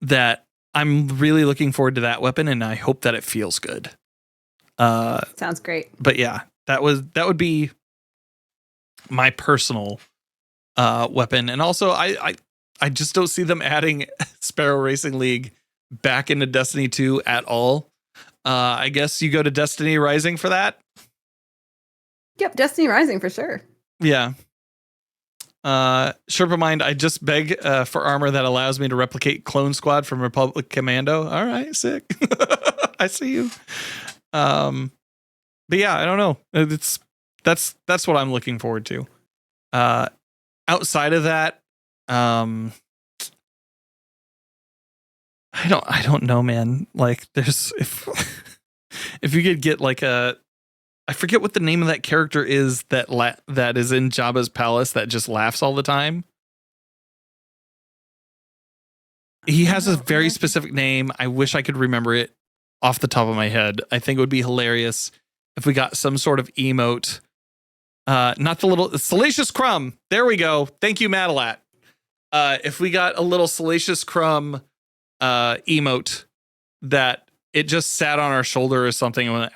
A: That I'm really looking forward to that weapon, and I hope that it feels good.
B: Sounds great.
A: But yeah, that would be my personal weapon, and also I just don't see them adding Sparrow Racing League back into Destiny 2 at all. I guess you go to Destiny Rising for that.
B: Yep, Destiny Rising for sure.
A: Yeah. Sherpa Mind, I just beg for armor that allows me to replicate Clone Squad from Republic Commando. All right, sick. I see you. But yeah, I don't know. That's what I'm looking forward to. Outside of that, I don't know, man. Like there's if you could get like I forget what the name of that character is that is in Jabba's palace that just laughs all the time. He has a very specific name. I wish I could remember it off the top of my head. I think it would be hilarious if we got some sort of emote. Not the little Salacious Crumb. There we go. Thank you, Madalat. If we got a little Salacious Crumb emote that it just sat on our shoulder or something and went,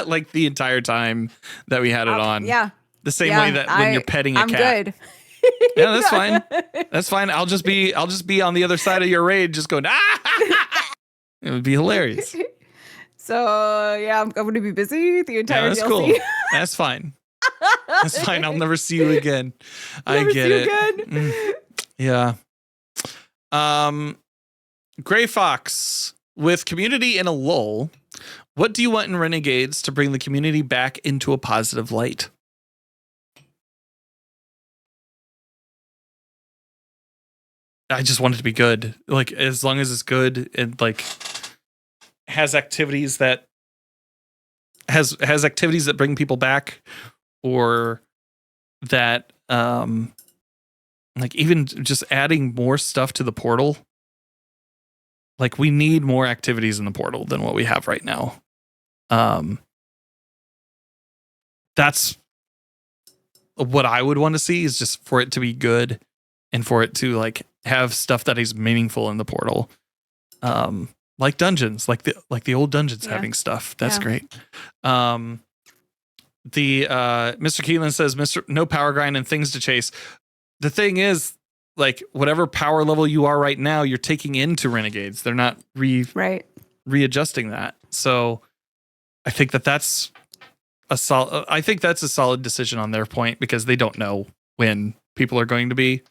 A: like the entire time that we had it on.
B: Yeah.
A: The same way that when you're petting a cat.
B: I'm good.
A: Yeah, that's fine. That's fine. I'll just be on the other side of your raid, just going, It would be hilarious.
B: So yeah, I'm going to be busy the entire
A: that's
B: DLC.
A: Cool. That's fine. That's fine. I'll never see you again. I get it. Yeah. Gray Fox, with community in a lull, What do you want in Renegades to bring the community back into a positive light? I just want it to be good. Like, as long as it's good and like has activities that bring people back, or that like even just adding more stuff to the portal. Like, we need more activities in the portal than what we have right now. That's what I would want to see, is just for it to be good and for it to like have stuff that is meaningful in the portal. Like dungeons, like the old dungeons having stuff. That's great. The Mr. Keelan says, no power grind and things to chase. The thing is, like, whatever power level you are right now, you're taking into Renegades. They're not readjusting that. So I think that's a solid decision on their point, because they don't know when people are going to be.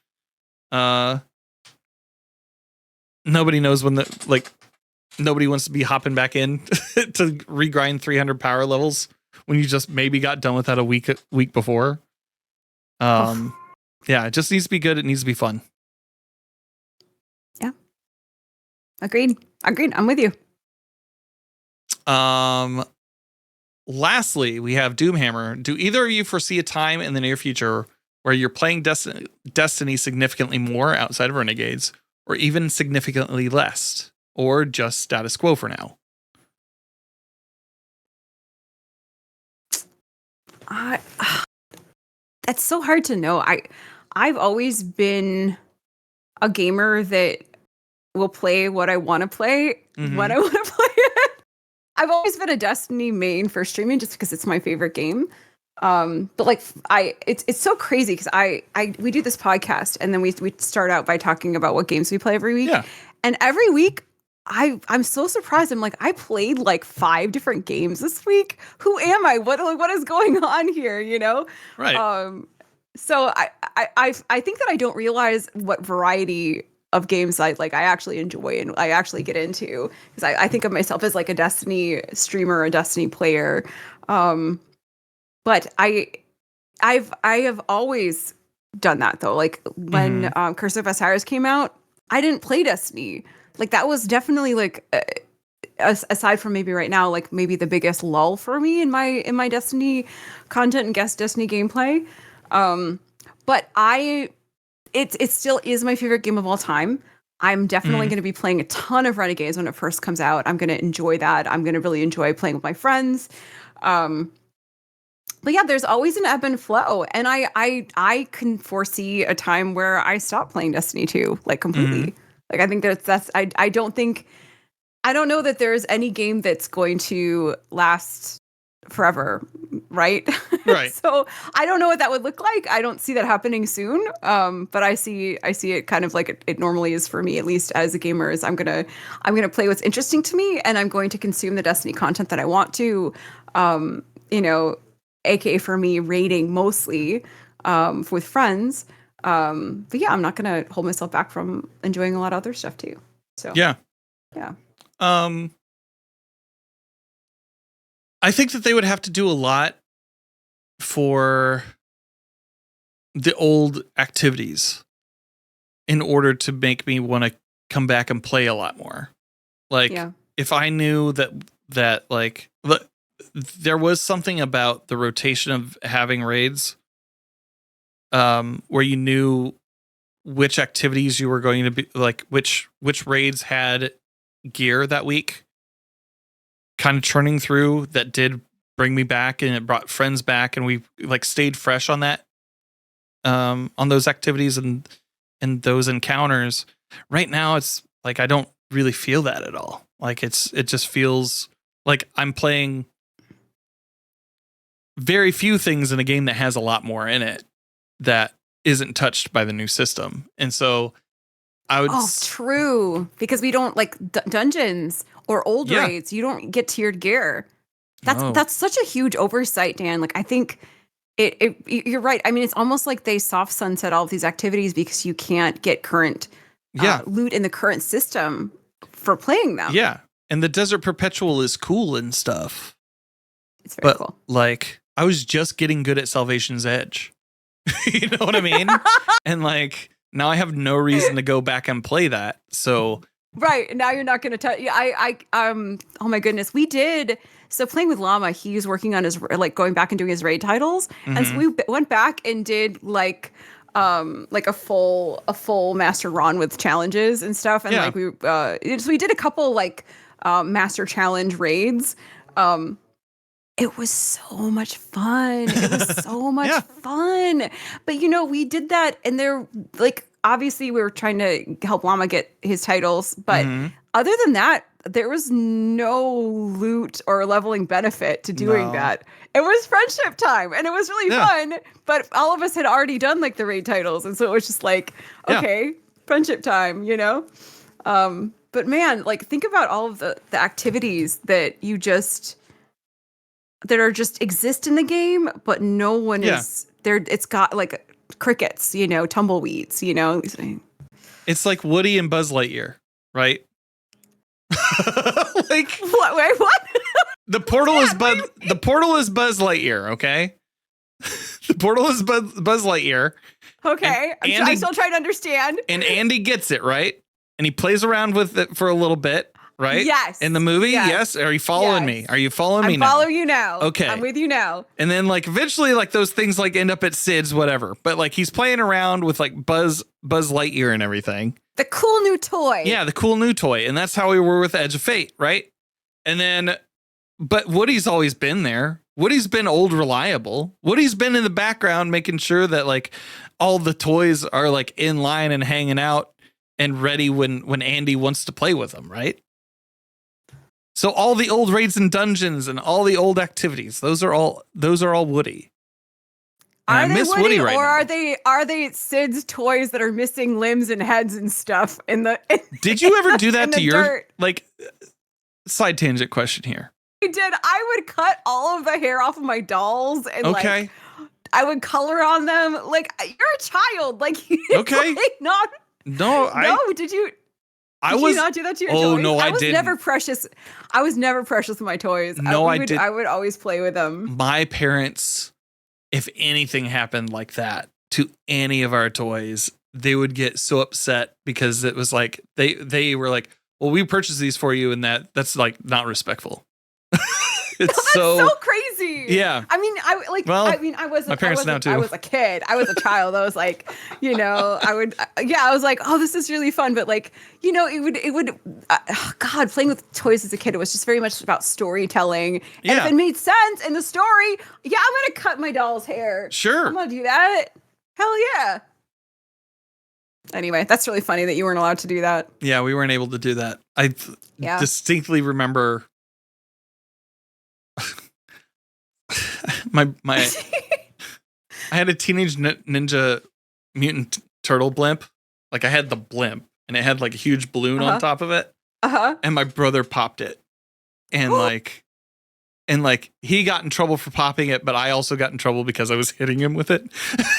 A: Nobody knows when nobody wants to be hopping back in to regrind 300 power levels when you just maybe got done with that a week before. Yeah, it just needs to be good. It needs to be fun.
B: Yeah. Agreed. I'm with you.
A: Lastly, we have Doomhammer. Do either of you foresee a time in the near future where you're playing Destiny significantly more outside of Renegades, or even significantly less, or just status quo for now?
B: That's so hard to know. I've always been a gamer that will play what I want to play when I want to play it. I've always been a Destiny main for streaming, just because it's my favorite game. But like it's so crazy, because we do this podcast, and then we start out by talking about what games we play every week.
A: Yeah.
B: And every week I'm so surprised. I'm like, I played like 5 different games this week. Who am I? What is going on here? You know?
A: Right.
B: So I think that I don't realize what variety of games I actually enjoy and I actually get into, because I think of myself as like a Destiny streamer, a Destiny player. But I have always done that, though. Like when Curse of Osiris came out, I didn't play Destiny. Like that was definitely like aside from maybe right now, like maybe the biggest lull for me in my Destiny content and guest Destiny gameplay. But it still is my favorite game of all time. I'm definitely going to be playing a ton of Renegades when it first comes out. I'm going to enjoy that. I'm going to really enjoy playing with my friends. But yeah, there's always an ebb and flow, and I can foresee a time where I stop playing Destiny 2, like completely. Like I think that's I don't know that there's any game that's going to last forever, right?
A: Right.
B: So I don't know what that would look like. I don't see that happening soon. But I see it kind of like it normally is for me, at least as a gamer. Is I'm gonna play what's interesting to me, and I'm going to consume the Destiny content that I want to. You know, aka for me, raiding mostly with friends. But yeah, I'm not gonna hold myself back from enjoying a lot of other stuff too. So
A: yeah. I think that they would have to do a lot for the old activities in order to make me want to come back and play a lot more. Like if I knew that like there was something about the rotation of having raids, where you knew which activities you were going to be, like which raids had gear that week, kind of churning through, that did bring me back, and it brought friends back, and we like stayed fresh on that, on those activities and those encounters. Right now it's like I don't really feel that at all. Like it just feels like I'm playing very few things in a game that has a lot more in it that isn't touched by the new system. And so I would
B: true, because we don't like dungeons or old raids, you don't get tiered gear. That's such a huge oversight, Dan. Like I think you're right. I mean, it's almost like they soft sunset all of these activities because you can't get current loot in the current system for playing them.
A: Yeah. And the Desert Perpetual is cool and stuff.
B: It's very
A: But
B: cool.
A: like, I was just getting good at Salvation's Edge. You know what I mean? And like, now I have no reason to go back and play that. So
B: Right. Now you're not going to tell. Yeah, oh my goodness. We did. So playing with Llama, he's working on his, like going back and doing his raid titles. And so we went back and did like a full Master Ron with challenges and stuff. And like so we did a couple like Master Challenge raids. It was so much fun. It was so much fun. But we did that, and they're like, obviously we were trying to help Llama get his titles, but other than that, there was no loot or leveling benefit to doing that. It was friendship time, and it was really fun. But all of us had already done like the raid titles, and so it was just like, okay, friendship time, But man, like think about all of the activities that you just that are just exist in the game, but no one is there. It's got like crickets, tumbleweeds,
A: it's like Woody and Buzz Lightyear, right? Like
B: what? Wait, what?
A: The portal is Buzz Lightyear, okay? The portal is Buzz Lightyear.
B: Okay, I'm still trying to understand.
A: And Andy gets it, right? And he plays around with it for a little bit. Right?
B: Yes.
A: In the movie? Yes. Are you following me? Are you following me now?
B: I'm following you now.
A: Okay.
B: I'm with you now.
A: And then like eventually like those things like end up at Sid's, whatever. But like he's playing around with like Buzz Lightyear and everything.
B: The cool new toy.
A: Yeah, the cool new toy. And that's how we were with Edge of Fate, right? And then, but Woody's always been there. Woody's been old reliable. Woody's been in the background making sure that like all the toys are like in line and hanging out and ready when Andy wants to play with them, right? So all the old raids and dungeons and all the old activities, those are all Woody. And I miss Woody right now.
B: Are they Sid's toys that are missing limbs and heads and stuff in the
A: Did you ever do that to your
B: dirt?
A: Like side tangent question here?
B: I did. I would cut all of the hair off of my dolls and like I would color on them. Like you're a child. Like
A: okay.
B: Like, not
A: No,
B: did you
A: Did
B: you not do that to your toys?
A: Oh no, I didn't.
B: I was never precious with my toys.
A: No, I did.
B: I would always play with them.
A: My parents, if anything happened like that to any of our toys, they would get so upset because it was like they were like, "Well, we purchased these for you," and that's like not respectful. That's
B: so crazy.
A: Yeah.
B: I mean, I was
A: my parents now too.
B: I was a kid. I was a child. I was like, I was like, oh, this is really fun. But like, it would, God, playing with toys as a kid, it was just very much about storytelling. And if it made sense in the story, I'm going to cut my doll's hair.
A: Sure.
B: I'm going to do that. Hell yeah. Anyway, that's really funny that you weren't allowed to do that.
A: Yeah, we weren't able to do that. I distinctly remember my I had a Teenage Ninja Mutant Turtle blimp. Like I had the blimp and it had like a huge balloon on top of it. And my brother popped it. And like he got in trouble for popping it, but I also got in trouble because I was hitting him with it.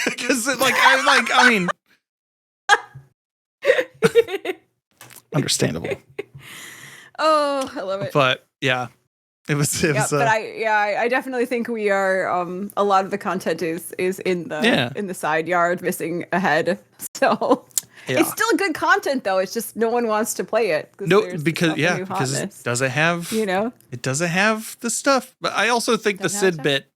A: Because I mean understandable.
B: Oh, I love it.
A: But yeah. It was
B: but I definitely think we are a lot of the content is in the side yard missing a head. So it's still good content though. It's just no one wants to play it.
A: Because it doesn't have it doesn't have the stuff. But I also think the Sid bit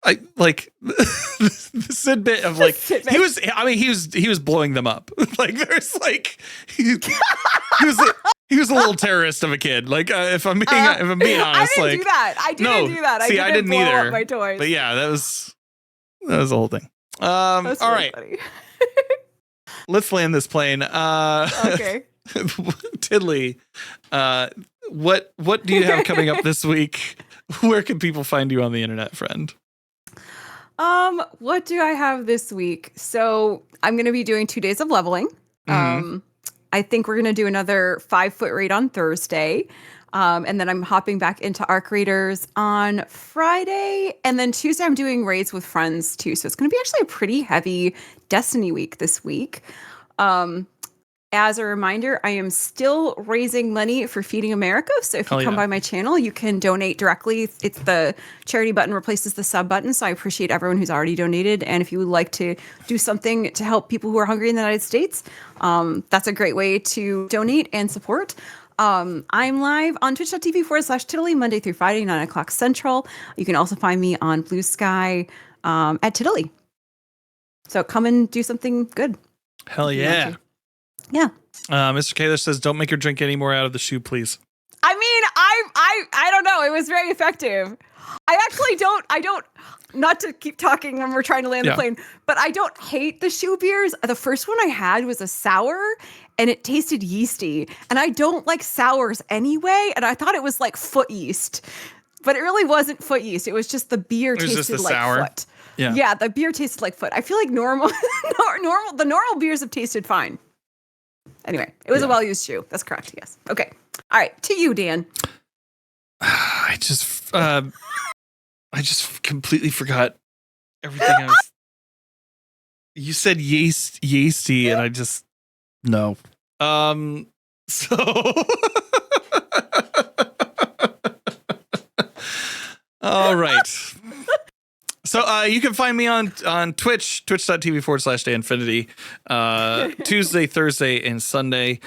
A: I like the Sid bit of like he was blowing them up. Like there's like he was a little terrorist of a kid. Like if I'm being honest,
B: I didn't do that. I didn't do that. I didn't blow
A: either.
B: Up my toys.
A: But yeah, that was the whole thing. All really right, funny. Let's land this plane.
B: Okay,
A: Tiddly, what do you have coming up this week? Where can people find you on the internet, friend?
B: What do I have this week? So I'm going to be doing 2 days of leveling. I think we're going to do another 5-foot raid on Thursday. And then I'm hopping back into Arc Raiders on Friday. And then Tuesday I'm doing raids with friends too. So it's going to be actually a pretty heavy Destiny week this week. as a reminder, I am still raising money for Feeding America. So if you come by my channel, you can donate directly. It's the charity button replaces the sub button. So I appreciate everyone who's already donated. And if you would like to do something to help people who are hungry in the United States, that's a great way to donate and support. I'm live on twitch.tv/Tiddly Monday through Friday, 9 o'clock Central. You can also find me on Blue Sky at Tiddly. So come and do something good.
A: Hell yeah.
B: Yeah.
A: Mr. Kaler says, don't make her drink any more out of the shoe, please.
B: I mean, I don't know. It was very effective. I actually don't, not to keep talking when we're trying to land the plane, but I don't hate the shoe beers. The first one I had was a sour and it tasted yeasty. And I don't like sours anyway. And I thought it was like foot yeast, but it really wasn't foot yeast. It was just the beer tasted like sour foot. Yeah, the beer tasted like foot. I feel like the normal beers have tasted fine. Anyway, it was a well-used shoe. That's correct. Yes. Okay. All right. To you, Dan.
A: I just completely forgot everything I was. You said yeasty, and I just no. So all right. So you can find me on Twitch, twitch.tv/Danfinity, Tuesday, Thursday, and Sunday,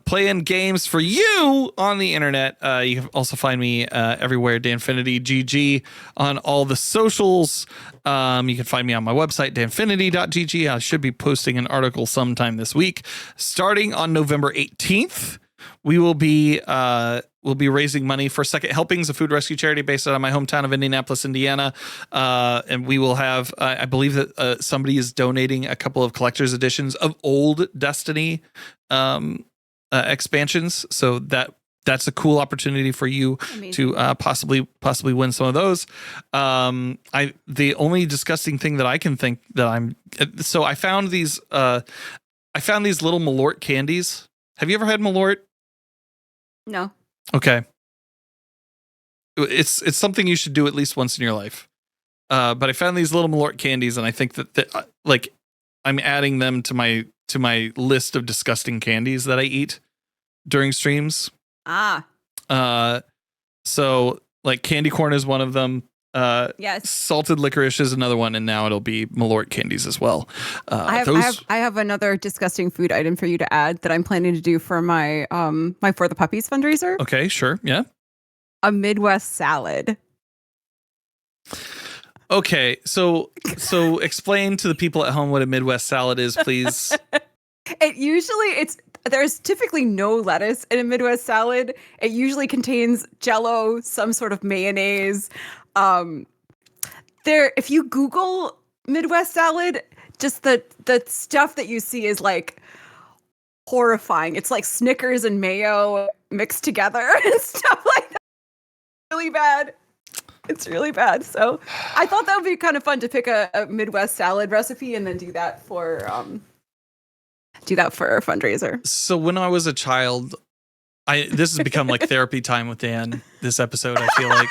A: playing games for you on the internet. You can also find me everywhere, Danfinity GG, on all the socials. You can find me on my website, danfinity.gg. I should be posting an article sometime this week. Starting on November 18th, we will be raising money for Second Helpings, a food rescue charity based out of my hometown of Indianapolis, Indiana. And we will have, I believe that somebody is donating a couple of collector's editions of old Destiny expansions. So that's a cool opportunity for you to possibly win some of those. The only disgusting thing that I can think that I found these little Malort candies. Have you ever had Malort?
B: No.
A: Okay. It's something you should do at least once in your life. But I found these little Malort candies, and I think that like I'm adding them to my list of disgusting candies that I eat during streams. So like candy corn is one of them.
B: Yes.
A: Salted licorice is another one, and now it'll be Malort candies as well.
B: I have another disgusting food item for you to add that I'm planning to do for my my For the Puppies fundraiser.
A: Okay, sure, yeah.
B: A Midwest salad.
A: Okay, so explain to the people at home what a Midwest salad is, please. There's
B: typically no lettuce in a Midwest salad. It usually contains Jell-O, some sort of mayonnaise. If you Google Midwest salad, just the stuff that you see is like horrifying. It's like Snickers and mayo mixed together and stuff like that. Really bad. It's really bad. So I thought that would be kind of fun to pick a Midwest salad recipe and then do that for our fundraiser.
A: So when I was a child, this has become like therapy time with Dan. This episode, I feel like.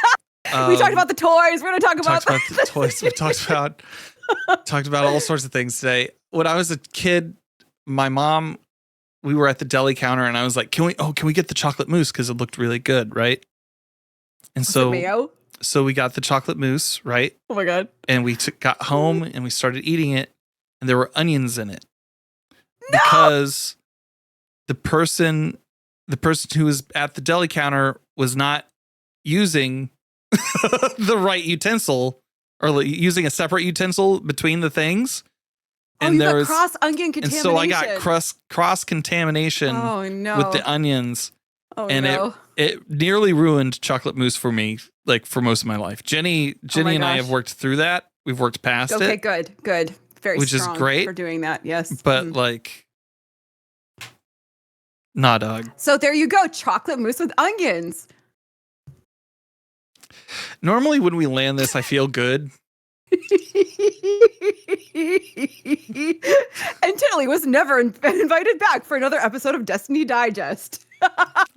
B: We talked about the toys. We're going to talk about
A: the toys. We talked about all sorts of things today. When I was a kid, my mom, we were at the deli counter, and I was like, "Can we get the chocolate mousse because it looked really good, right?" And so we got the chocolate mousse, right?
B: Oh my god!
A: And we got home and we started eating it, and there were onions in it.
B: No!
A: Because the person who was at the deli counter was not using the right utensil, or using a separate utensil between the things.
B: And there was cross onion contamination.
A: And so I got cross contamination with the onions.
B: Oh,
A: and it nearly ruined chocolate mousse for me, like for most of my life. Jenny and I have worked through that. We've worked past it.
B: Okay, good. Very
A: which
B: strong
A: is great
B: for doing that. Yes.
A: But like, nah, dog.
B: So there you go. Chocolate mousse with onions.
A: Normally when we land this, I feel good.
B: And Tiddly was never invited back for another episode of Destiny Digest.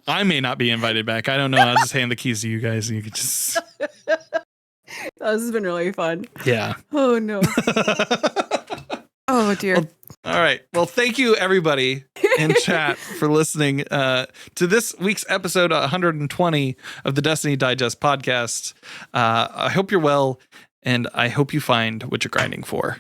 A: I may not be invited back. I don't know. I'll just hand the keys to you guys and you can just...
B: Oh, this has been really fun.
A: Yeah.
B: Oh, no. Oh dear.
A: Well, all right. Well, thank you everybody in chat for listening to this week's episode 120 of the Destiny Digest podcast. I hope you're well, and I hope you find what you're grinding for.